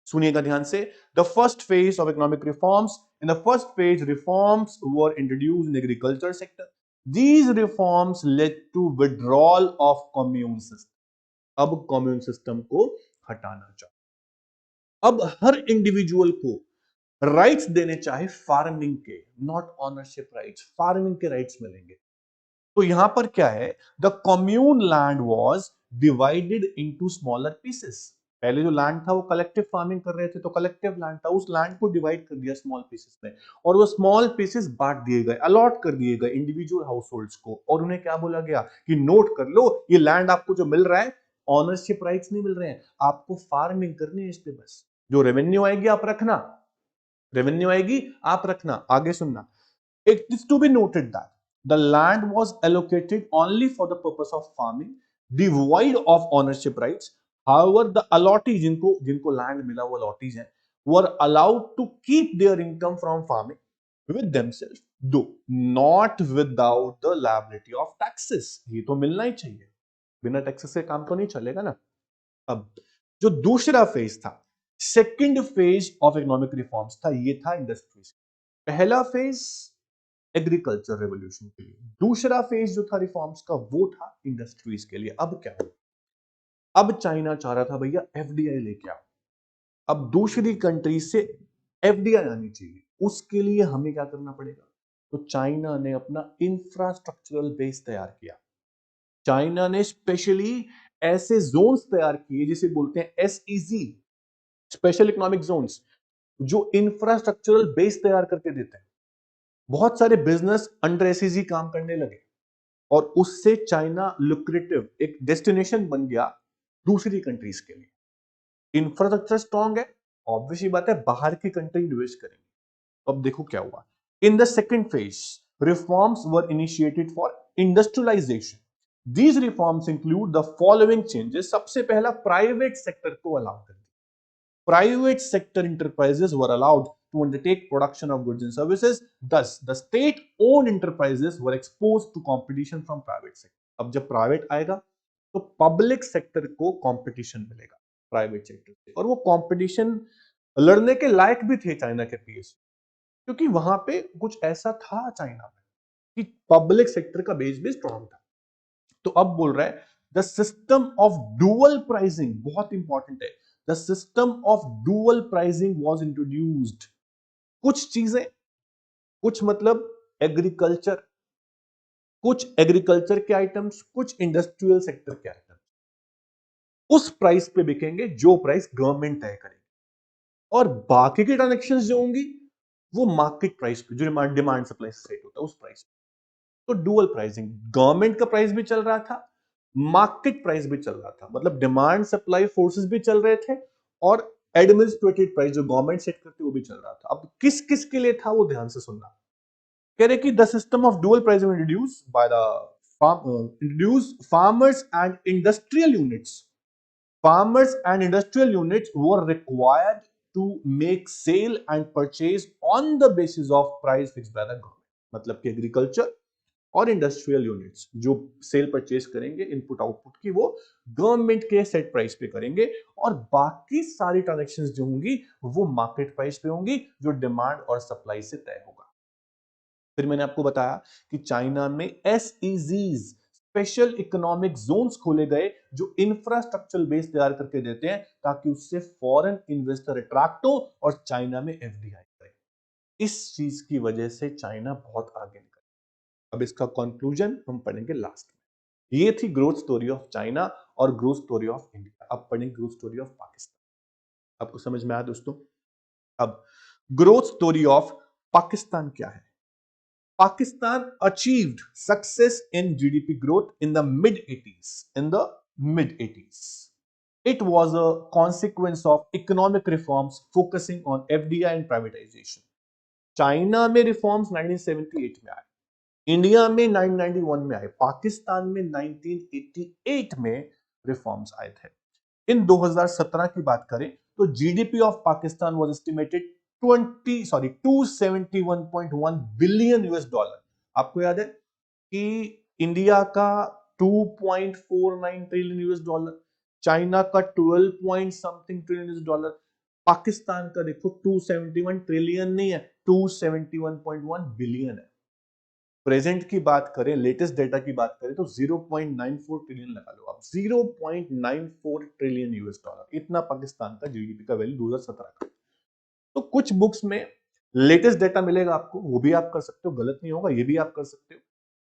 सुनिएगा ध्यान से। The first phase of economic reforms, in the first phase reforms were introduced in agriculture sector. These reforms led to withdrawal of commune system. अब कम्यून सिस्टम को हटाना चाहिए। अब हर इंडिविजुअल को राइट्स देने चाहे फार्मिंग के, नॉट ऑनरशिप राइट्स, फार्मिंग के राइट्स मिलेंगे। तो यहां पर क्या है? The commune land was divided into smaller pieces. पहले जो लैंड था वो कलेक्टिव फार्मिंग कर रहे थे, तो कलेक्टिव लैंड था, उस लैंड को डिवाइड कर दिया स्मॉल पीसेस में, और वो स्मॉल पीसेस बांट दिए गए, अलॉट कर दिए गए इंडिविजुअल हाउसहोल्ड्स को। और उन्हें क्या बोला गया कि नोट कर लो, ये लैंड आपको जो मिल रहा है, ऑनरशिप राइट्स नहीं मिल रहे हैं, आपको फार्मिंग करनी है इस पे, बस जो रेवेन्यू आएगी आप रखना, रेवेन्यू आएगी आप रखना। आगे सुनना। It is to be noted that the land was allocated only for the purpose of farming, devoid of ownership rights। However, the allottees, जिनको जिनको लैंड मिला वो allottees हैं, were allowed to keep their income from farming with themselves, though not without the liability of taxes. ये तो मिलना ही चाहिए, बिना टैक्सेस से काम तो नहीं चलेगा ना। अब जो दूसरा फेज था, second phase of economic reforms था, ये था इंडस्ट्रीज। पहला फेज एग्रीकल्चर रेवोल्यूशन के लिए, दूसरा फेज जो था रिफॉर्म्स का वो था इंडस्ट्रीज के लिए। अब क्या हुआ, अब चाइना चाह रहा था भैया एफडीआई लेके आओ, अब दूसरी कंट्री से एफडीआई आनी चाहिए, उसके लिए हमें क्या करना पड़ेगा, तो चाइना ने अपना इंफ्रास्ट्रक्चरल बेस तैयार किया। चाइना ने स्पेशली ऐसे जोन्स तैयार किए जिसे बोलते हैं एसईजी, स्पेशल इकोनॉमिक जोन्स, जो इंफ्रास्ट्रक्चरल बेस तैयार करके देते हैं। बहुत सारे बिजनेस अंडर एसईजी काम करने लगे और उससे चाइना लुक्रेटिव एक डेस्टिनेशन बन गया दूसरी कंट्रीज के लिए। इंफ्रास्ट्रक्चर स्ट्रांग है, ऑब्वियसली बात है बाहर की कंट्री इन्वेस्ट करेंगे। अब देखो क्या हुआ, in the second phase reforms were initiated for industrialisation. These reforms include the following changes. सबसे पहला प्राइवेट सेक्टर को अलाउ कर दिया। Private sector enterprises were allowed to undertake production of goods and services. Thus, the state-owned enterprises were exposed to competition from private sector. अब जब प्राइवेट आएगा तो पब्लिक सेक्टर को कंपटीशन मिलेगा प्राइवेट सेक्टर से, और वो कंपटीशन लड़ने के लायक भी थे चाइना के पीएस, क्योंकि वहां पे कुछ ऐसा था चाइना में कि पब्लिक सेक्टर का बेस भी स्ट्रांग था। तो अब बोल रहा है the system of dual pricing, बहुत इंपॉर्टेंट है, the system of dual pricing was introduced. कुछ चीजें, कुछ मतलब एग्रीकल्चर, कुछ एग्रीकल्चर के आइटम्स, कुछ इंडस्ट्रियल सेक्टर के आइटम्स उस प्राइस पे बिकेंगे जो प्राइस गवर्नमेंट तय करेगी, और बाकी की ट्रांजेक्शंस जो होंगी वो मार्केट प्राइस पे, जो डिमांड सप्लाई से सेट होता है उस प्राइस पे। तो डुअल प्राइसिंग, गवर्नमेंट का प्राइस भी चल रहा था, मार्केट प्राइस भी चल रहा था, मतलब डिमांड सप्लाई फोर्सेस भी चल रहे थे और एडमिनिस्ट्रेटेड प्राइस जो गवर्नमेंट सेट करती वो भी चल रहा था। अब किस किस के लिए था वो ध्यान से सुनना। कह रहे कि the system of dual pricing introduce by the introduce farmers and industrial units. Farmers and industrial units were required to make sale and purchase on the basis of price fixed by the government. मतलब कि एग्रीकल्चर और इंडस्ट्रियल यूनिट्स जो सेल परचेज करेंगे इनपुट आउटपुट की, वो गवर्नमेंट के सेट प्राइस पे करेंगे, और बाकी सारी ट्रांजैक्शंस जो होंगी वो मार्केट प्राइस पे होंगी जो डिमांड और सप्लाई से तय होगा। फिर मैंने आपको बताया कि चाइना में एसईजीज, स्पेशल इकोनॉमिक जोन्स खोले गए जो इंफ्रास्ट्रक्चर बेस तैयार करके देते हैं ताकि उससे फॉरेन इन्वेस्टर अट्रैक्ट हो और चाइना में एफडीआई करे। इस चीज की वजह से चाइना बहुत आगे निकला। अब इसका कंक्लूजन हम पढ़ेंगे लास्ट में। ये थी ग्रोथ स्टोरी ऑफ चाइना और ग्रोथ स्टोरी ऑफ इंडिया। अब पढ़ेंगे ग्रोथ स्टोरी ऑफ पाकिस्तान। आपको समझ में आया दोस्तों? अब ग्रोथ स्टोरी ऑफ पाकिस्तान क्या है? Pakistan achieved success in GDP growth in the mid-80s. In the mid-80s, it was a consequence of economic reforms focusing on FDI and privatization. China में रिफॉर्म्स 1978 में आए, इंडिया में 1991 में आए, पाकिस्तान में 1988 में रिफॉर्म्स आए थे। इन 2017 की बात करें तो GDP of Pakistan was estimated 271.1 billion US dollar. आपको याद है कि इंडिया का 2.49 ट्रिलियन यूएस डॉलर, चाइना का 12 point something trillion US dollar, Pakistan का देखो 271 ट्रिलियन नहीं है, 271.1 बिलियन है। प्रेजेंट की बात करें, लेटेस्ट डेटा की बात करें तो 0.94 ट्रिलियन लगा लो आप, 0.94 ट्रिलियन यूएस डॉलर, इतना पाकिस्तान का जीडीपी का वैल्यू 2017 का। तो कुछ बुक्स में लेटेस्ट डेटा मिलेगा आपको, वो भी आप कर सकते हो, गलत नहीं होगा, ये भी आप कर सकते हो।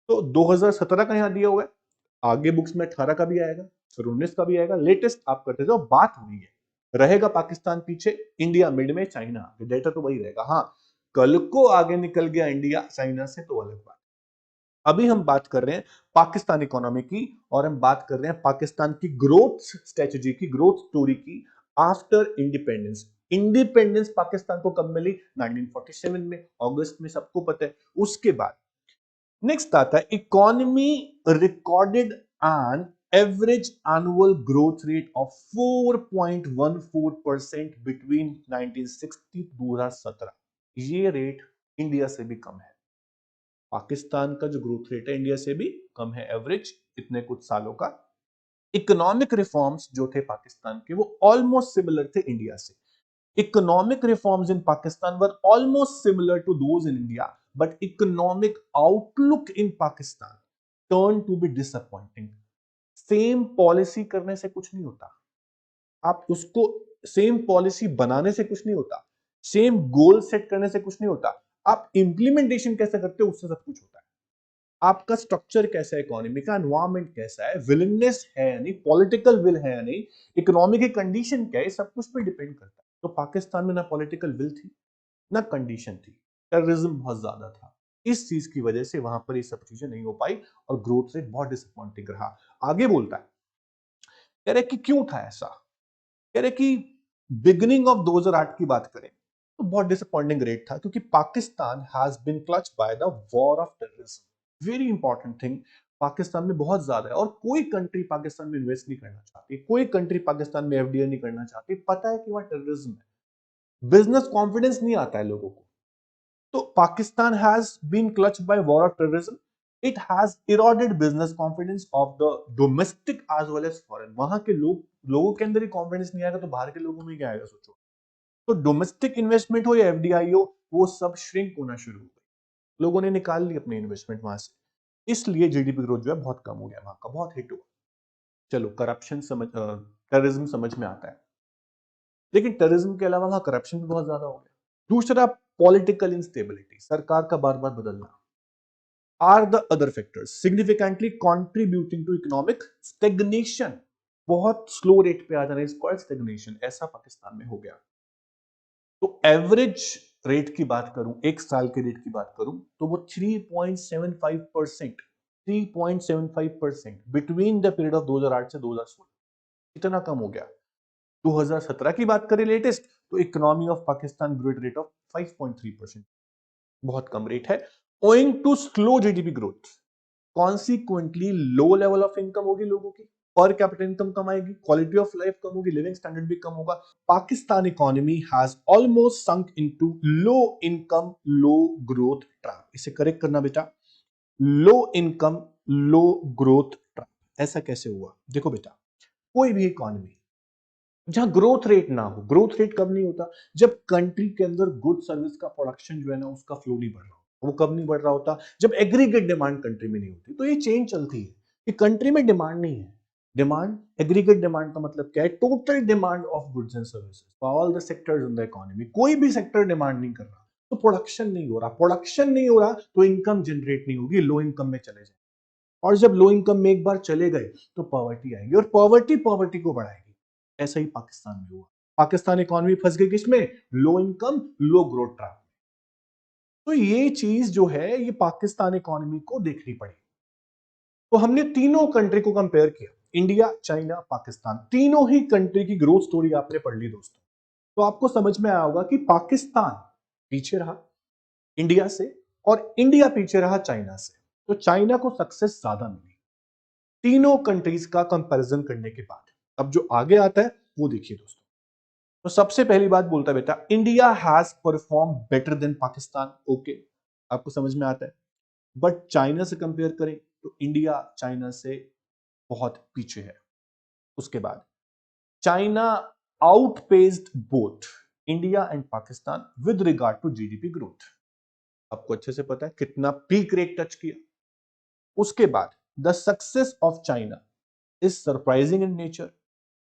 तो 2017 का यहां दिया हुआ है, आगे बुक्स में 18 का भी आएगा, फिर 19 का भी आएगा, लेटेस्ट आप करते जाओ। बात वही है, रहेगा पाकिस्तान पीछे, इंडिया मिड में, चाइना आगे, डेटा तो वही रहेगा। हाँ, कल को आगे निकल गया इंडिया चाइना से तो अलग बात। अभी हम बात कर रहे हैं पाकिस्तान इकोनॉमी की, और हम बात कर रहे हैं पाकिस्तान की ग्रोथ स्ट्रेटजी की, ग्रोथ स्टोरी की आफ्टर इंडिपेंडेंस। इंडिपेंडेंस पाकिस्तान को कब मिली? 1947 में, अगस्त में, सबको पता है। उसके बाद नेक्स्ट आता है economy recorded an average annual growth rate of 4.14% between 1960 2017। ये रेट इंडिया से भी कम है। पाकिस्तान का जो ग्रोथ रेट है इंडिया से भी कम है, एवरेज इतने कुछ सालों का। इकोनॉमिक रिफॉर्म्स जो थे पाकिस्तान के वो ऑलमोस्ट सिमिलर थे इंडिया से। Economic reforms in Pakistan were almost similar to those in India, but economic outlook in Pakistan turn to be disappointing. Same policy करने से कुछ नहीं होता, आप उसको सेम पॉलिसी बनाने से कुछ नहीं होता, सेम गोल सेट करने से कुछ नहीं होता, आप इंप्लीमेंटेशन कैसे करते हो उससे सब कुछ होता है। आपका स्ट्रक्चर कैसा है, इकोनॉमी का एनवायरमेंट कैसा है, विलिंगनेस है या नहीं, पॉलिटिकल विल है या नहीं, इकोनॉमी की कंडीशन क्या है, सब कुछ पे डिपेंड करता है। तो पाकिस्तान में ना पॉलिटिकल विल थी ना कंडीशन थी, टेररिज्म बहुत ज्यादा था। इस चीज की वजह से वहां पर ये सब चीजें नहीं हो पाई और ग्रोथ रेट बहुत डिसअपॉइंटिंग रहा। आगे बोलता है, कह रहे कि क्यों था ऐसा, कह रहे कि बिगिनिंग ऑफ 2008 की बात करें तो बहुत डिसअपॉइंटिंग रेट था, क्योंकि Pakistan has been clutch by the war of terrorism. Very important thing, Pakistan में बहुत ज्यादा है और कोई कंट्री पाकिस्तान में इन्वेस्ट नहीं करना चाहती, कोई कंट्री पाकिस्तान में एफडीआई नहीं करना चाहती, पता है कि वहां टेररिज्म है, बिजनेस कॉन्फिडेंस नहीं आता है लोगों को। तो Pakistan has been clutch by war of terrorism, it has eroded business confidence of the domestic as well as foreign. वहां के लोगों के अंदर ही कॉन्फिडेंस नहीं आएगा तो बाहर के लोगों में क्या आएगा सोचो। तो डोमेस्टिक इन्वेस्टमेंट हो या एफडीआई हो, वो सब श्रिंक होना शुरू हो गई, लोगों ने निकाल ली अपनी इन्वेस्टमेंट वहां से, इसलिए जीडीपी ग्रोथ जो है बहुत कम हो गया, वहां का बहुत हिट हुआ। चलो करप्शन समझ, टेररिज्म समझ में आता है, लेकिन टेररिज्म के अलावा वहां करप्शन भी बहुत ज्यादा हो गया। दूसरा, पॉलिटिकल इंस्टेबिलिटी, सरकार का बार बार बदलना, are the other factors significantly contributing to economic stagnation. बहुत स्लो रेट पे आ जाना, इसको स्टेग्नेशन, ऐसा पाकिस्तान में हो गया। तो एवरेज रेट की बात करूं, एक साल के रेट की बात करूं तो वो 3.75%, 3.75% बिटवीन द पीरियड ऑफ 2008 से 2016, इतना कम हो गया। 2017 की बात करें लेटेस्ट, तो economy of Pakistan growth rate of 5.3%, बहुत कम रेट है, owing to slow GDP growth. Consequently low level of income होगी लोगों की, पर कैपिटल इनकम कम आएगी, क्वालिटी ऑफ लाइफ कम होगी, लिविंग स्टैंडर्ड भी कम होगा। Pakistan economy has almost sunk into low income low growth trap. इसे करेक्ट करना बेटा, लो इनकम लो ग्रोथ ट्रैप। ऐसा कैसे हुआ, देखो बेटा, कोई भी इकोनॉमी जहां ग्रोथ रेट ना हो, ग्रोथ रेट कब नहीं होता, जब कंट्री के अंदर गुड सर्विस का प्रोडक्शन जो है ना उसका फ्लो नहीं बढ़ रहा। वो कब नहीं बढ़ रहा होता, जब एग्रीगेट डिमांड कंट्री में नहीं होती। तो ये चेंज चलती है कि कंट्री में डिमांड नहीं है, डिमांड, एग्रीगेट डिमांड का मतलब क्या है, total demand of goods and services, all the sectors in the economy, कोई भी सेक्टर डिमांड नहीं कर रहा तो प्रोडक्शन नहीं हो रहा, प्रोडक्शन नहीं हो रहा तो इनकम जनरेट नहीं होगी, लो इनकम में चले जाए, और जब लो इनकम में एक बार चले गए तो पॉवर्टी आएगी और पॉवर्टी को बढ़ाएगी। ऐसा ही पाकिस्तान में हुआ, पाकिस्तान इकोनॉमी फंस गई किसमें, लो इनकम लो ग्रोथ ट्रैप। तो ये चीज जो है ये पाकिस्तान इकोनॉमी को देखनी पड़ी। तो हमने तीनों कंट्री को कंपेयर किया, इंडिया चाइना पाकिस्तान, तीनों ही कंट्री की ग्रोथ स्टोरी आपने पढ़ ली दोस्तों। तो आपको समझ में आया होगा कि पाकिस्तान पीछे रहा इंडिया से और इंडिया पीछे रहा चाइना से। तो चाइना को सक्सेस ज्यादा मिली तीनों कंट्रीज का कंपैरिजन करने के बाद। अब जो आगे आता है वो देखिए दोस्तों। तो सबसे पहली बात बोलता है बेटा, India has perform better than Pakistan. Okay, आपको समझ में आता है, बट चाइना से कंपेयर करें तो इंडिया चाइना से बहुत पीछे है। उसके बाद China outpaced both India and Pakistan with regard to GDP growth. आपको अच्छे से पता है कितना पीक रेट टच किया। उसके बाद the success of China is surprising in nature.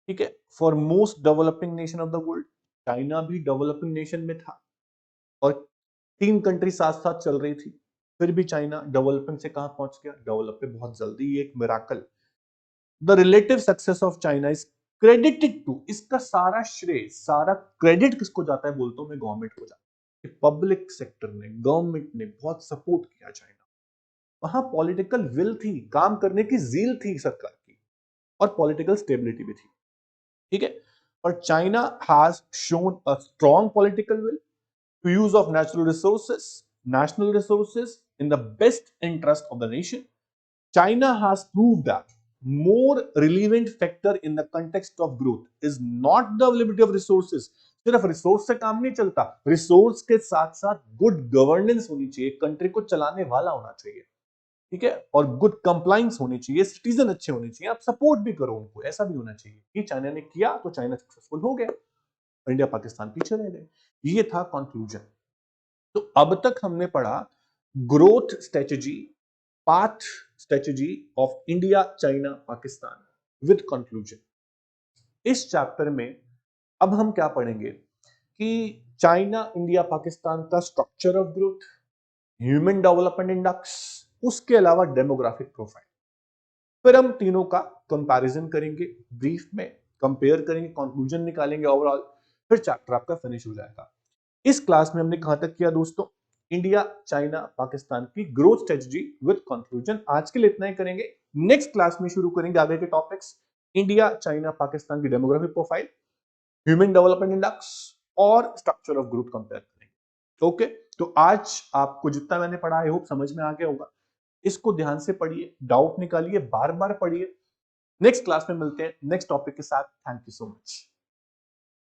ठीक है, for most developing nation of the world, China भी डेवलपिंग नेशन में था और तीन कंट्री साथ साथ चल रही थी, फिर भी चाइना डेवलपिंग से कहां पहुंच गया, डेवलप पे बहुत जल्दी, एक miracle. The relative success of China is credited to, इसका सारा श्रेय सारा क्रेडिट किसको जाता है बोलता हूं मैं, गवर्नमेंट को जाता है। पब्लिक सेक्टर ने, गवर्नमेंट ने बहुत सपोर्ट किया चाइना, वहां पॉलिटिकल विल थी, काम करने की जील थी सरकार की, और पॉलिटिकल स्टेबिलिटी भी थी। ठीक है, पर China has shown a strong political will to use of national resources in the best interest of the nation. China has proved that more relevant factor in the context of growth is not the availability of resources. सिर्फ रिसोर्स से काम नहीं चलता, रिसोर्स के साथ साथ गुड गवर्नेंस होनी चाहिए, कंट्री को चलाने वाला होना चाहिए, ठीक है, और गुड कंप्लाइंस होनी चाहिए, सिटीजन अच्छे होने चाहिए, आप सपोर्ट भी करो उनको, ऐसा भी होना चाहिए। कि चाइना ने किया तो चाइना सक्सेसफुल हो गया, इंडिया पाकिस्तान पीछे रह गए। ये था कंक्लूजन। तो अब तक हमने पढ़ा growth strategy, path strategy of India China Pakistan with conclusion. इस चैप्टर में अब हम क्या पढ़ेंगे कि चाइना इंडिया पाकिस्तान का structure of growth, human development index, उसके अलावा डेमोग्राफिक प्रोफाइल। फिर हम तीनों का कंपैरिजन करेंगे, ब्रीफ में कंपेयर करेंगे, कंक्लूजन निकालेंगे ओवरऑल, फिर चैप्टर आपका फिनिश हो जाएगा। इस क्लास में हमने कहां तक किया दोस्तों? इंडिया चाइना पाकिस्तान की ग्रोथ स्ट्रेटजी विद कंक्लूजन। आज के लिए इतना ही करेंगे, नेक्स्ट क्लास में शुरू करेंगे आगे के टॉपिक्स, इंडिया चाइना पाकिस्तान की demographic profile, human development index और स्ट्रक्चर ऑफ ग्रोथ कंपेयर करेंगे। ओके, तो आज आपको जितना मैंने पढ़ा आई होप समझ में आ गया होगा। इसको ध्यान से पढ़िए, डाउट निकालिए, बार बार पढ़िए। नेक्स्ट क्लास में मिलते हैं नेक्स्ट टॉपिक के साथ। Thank you so much.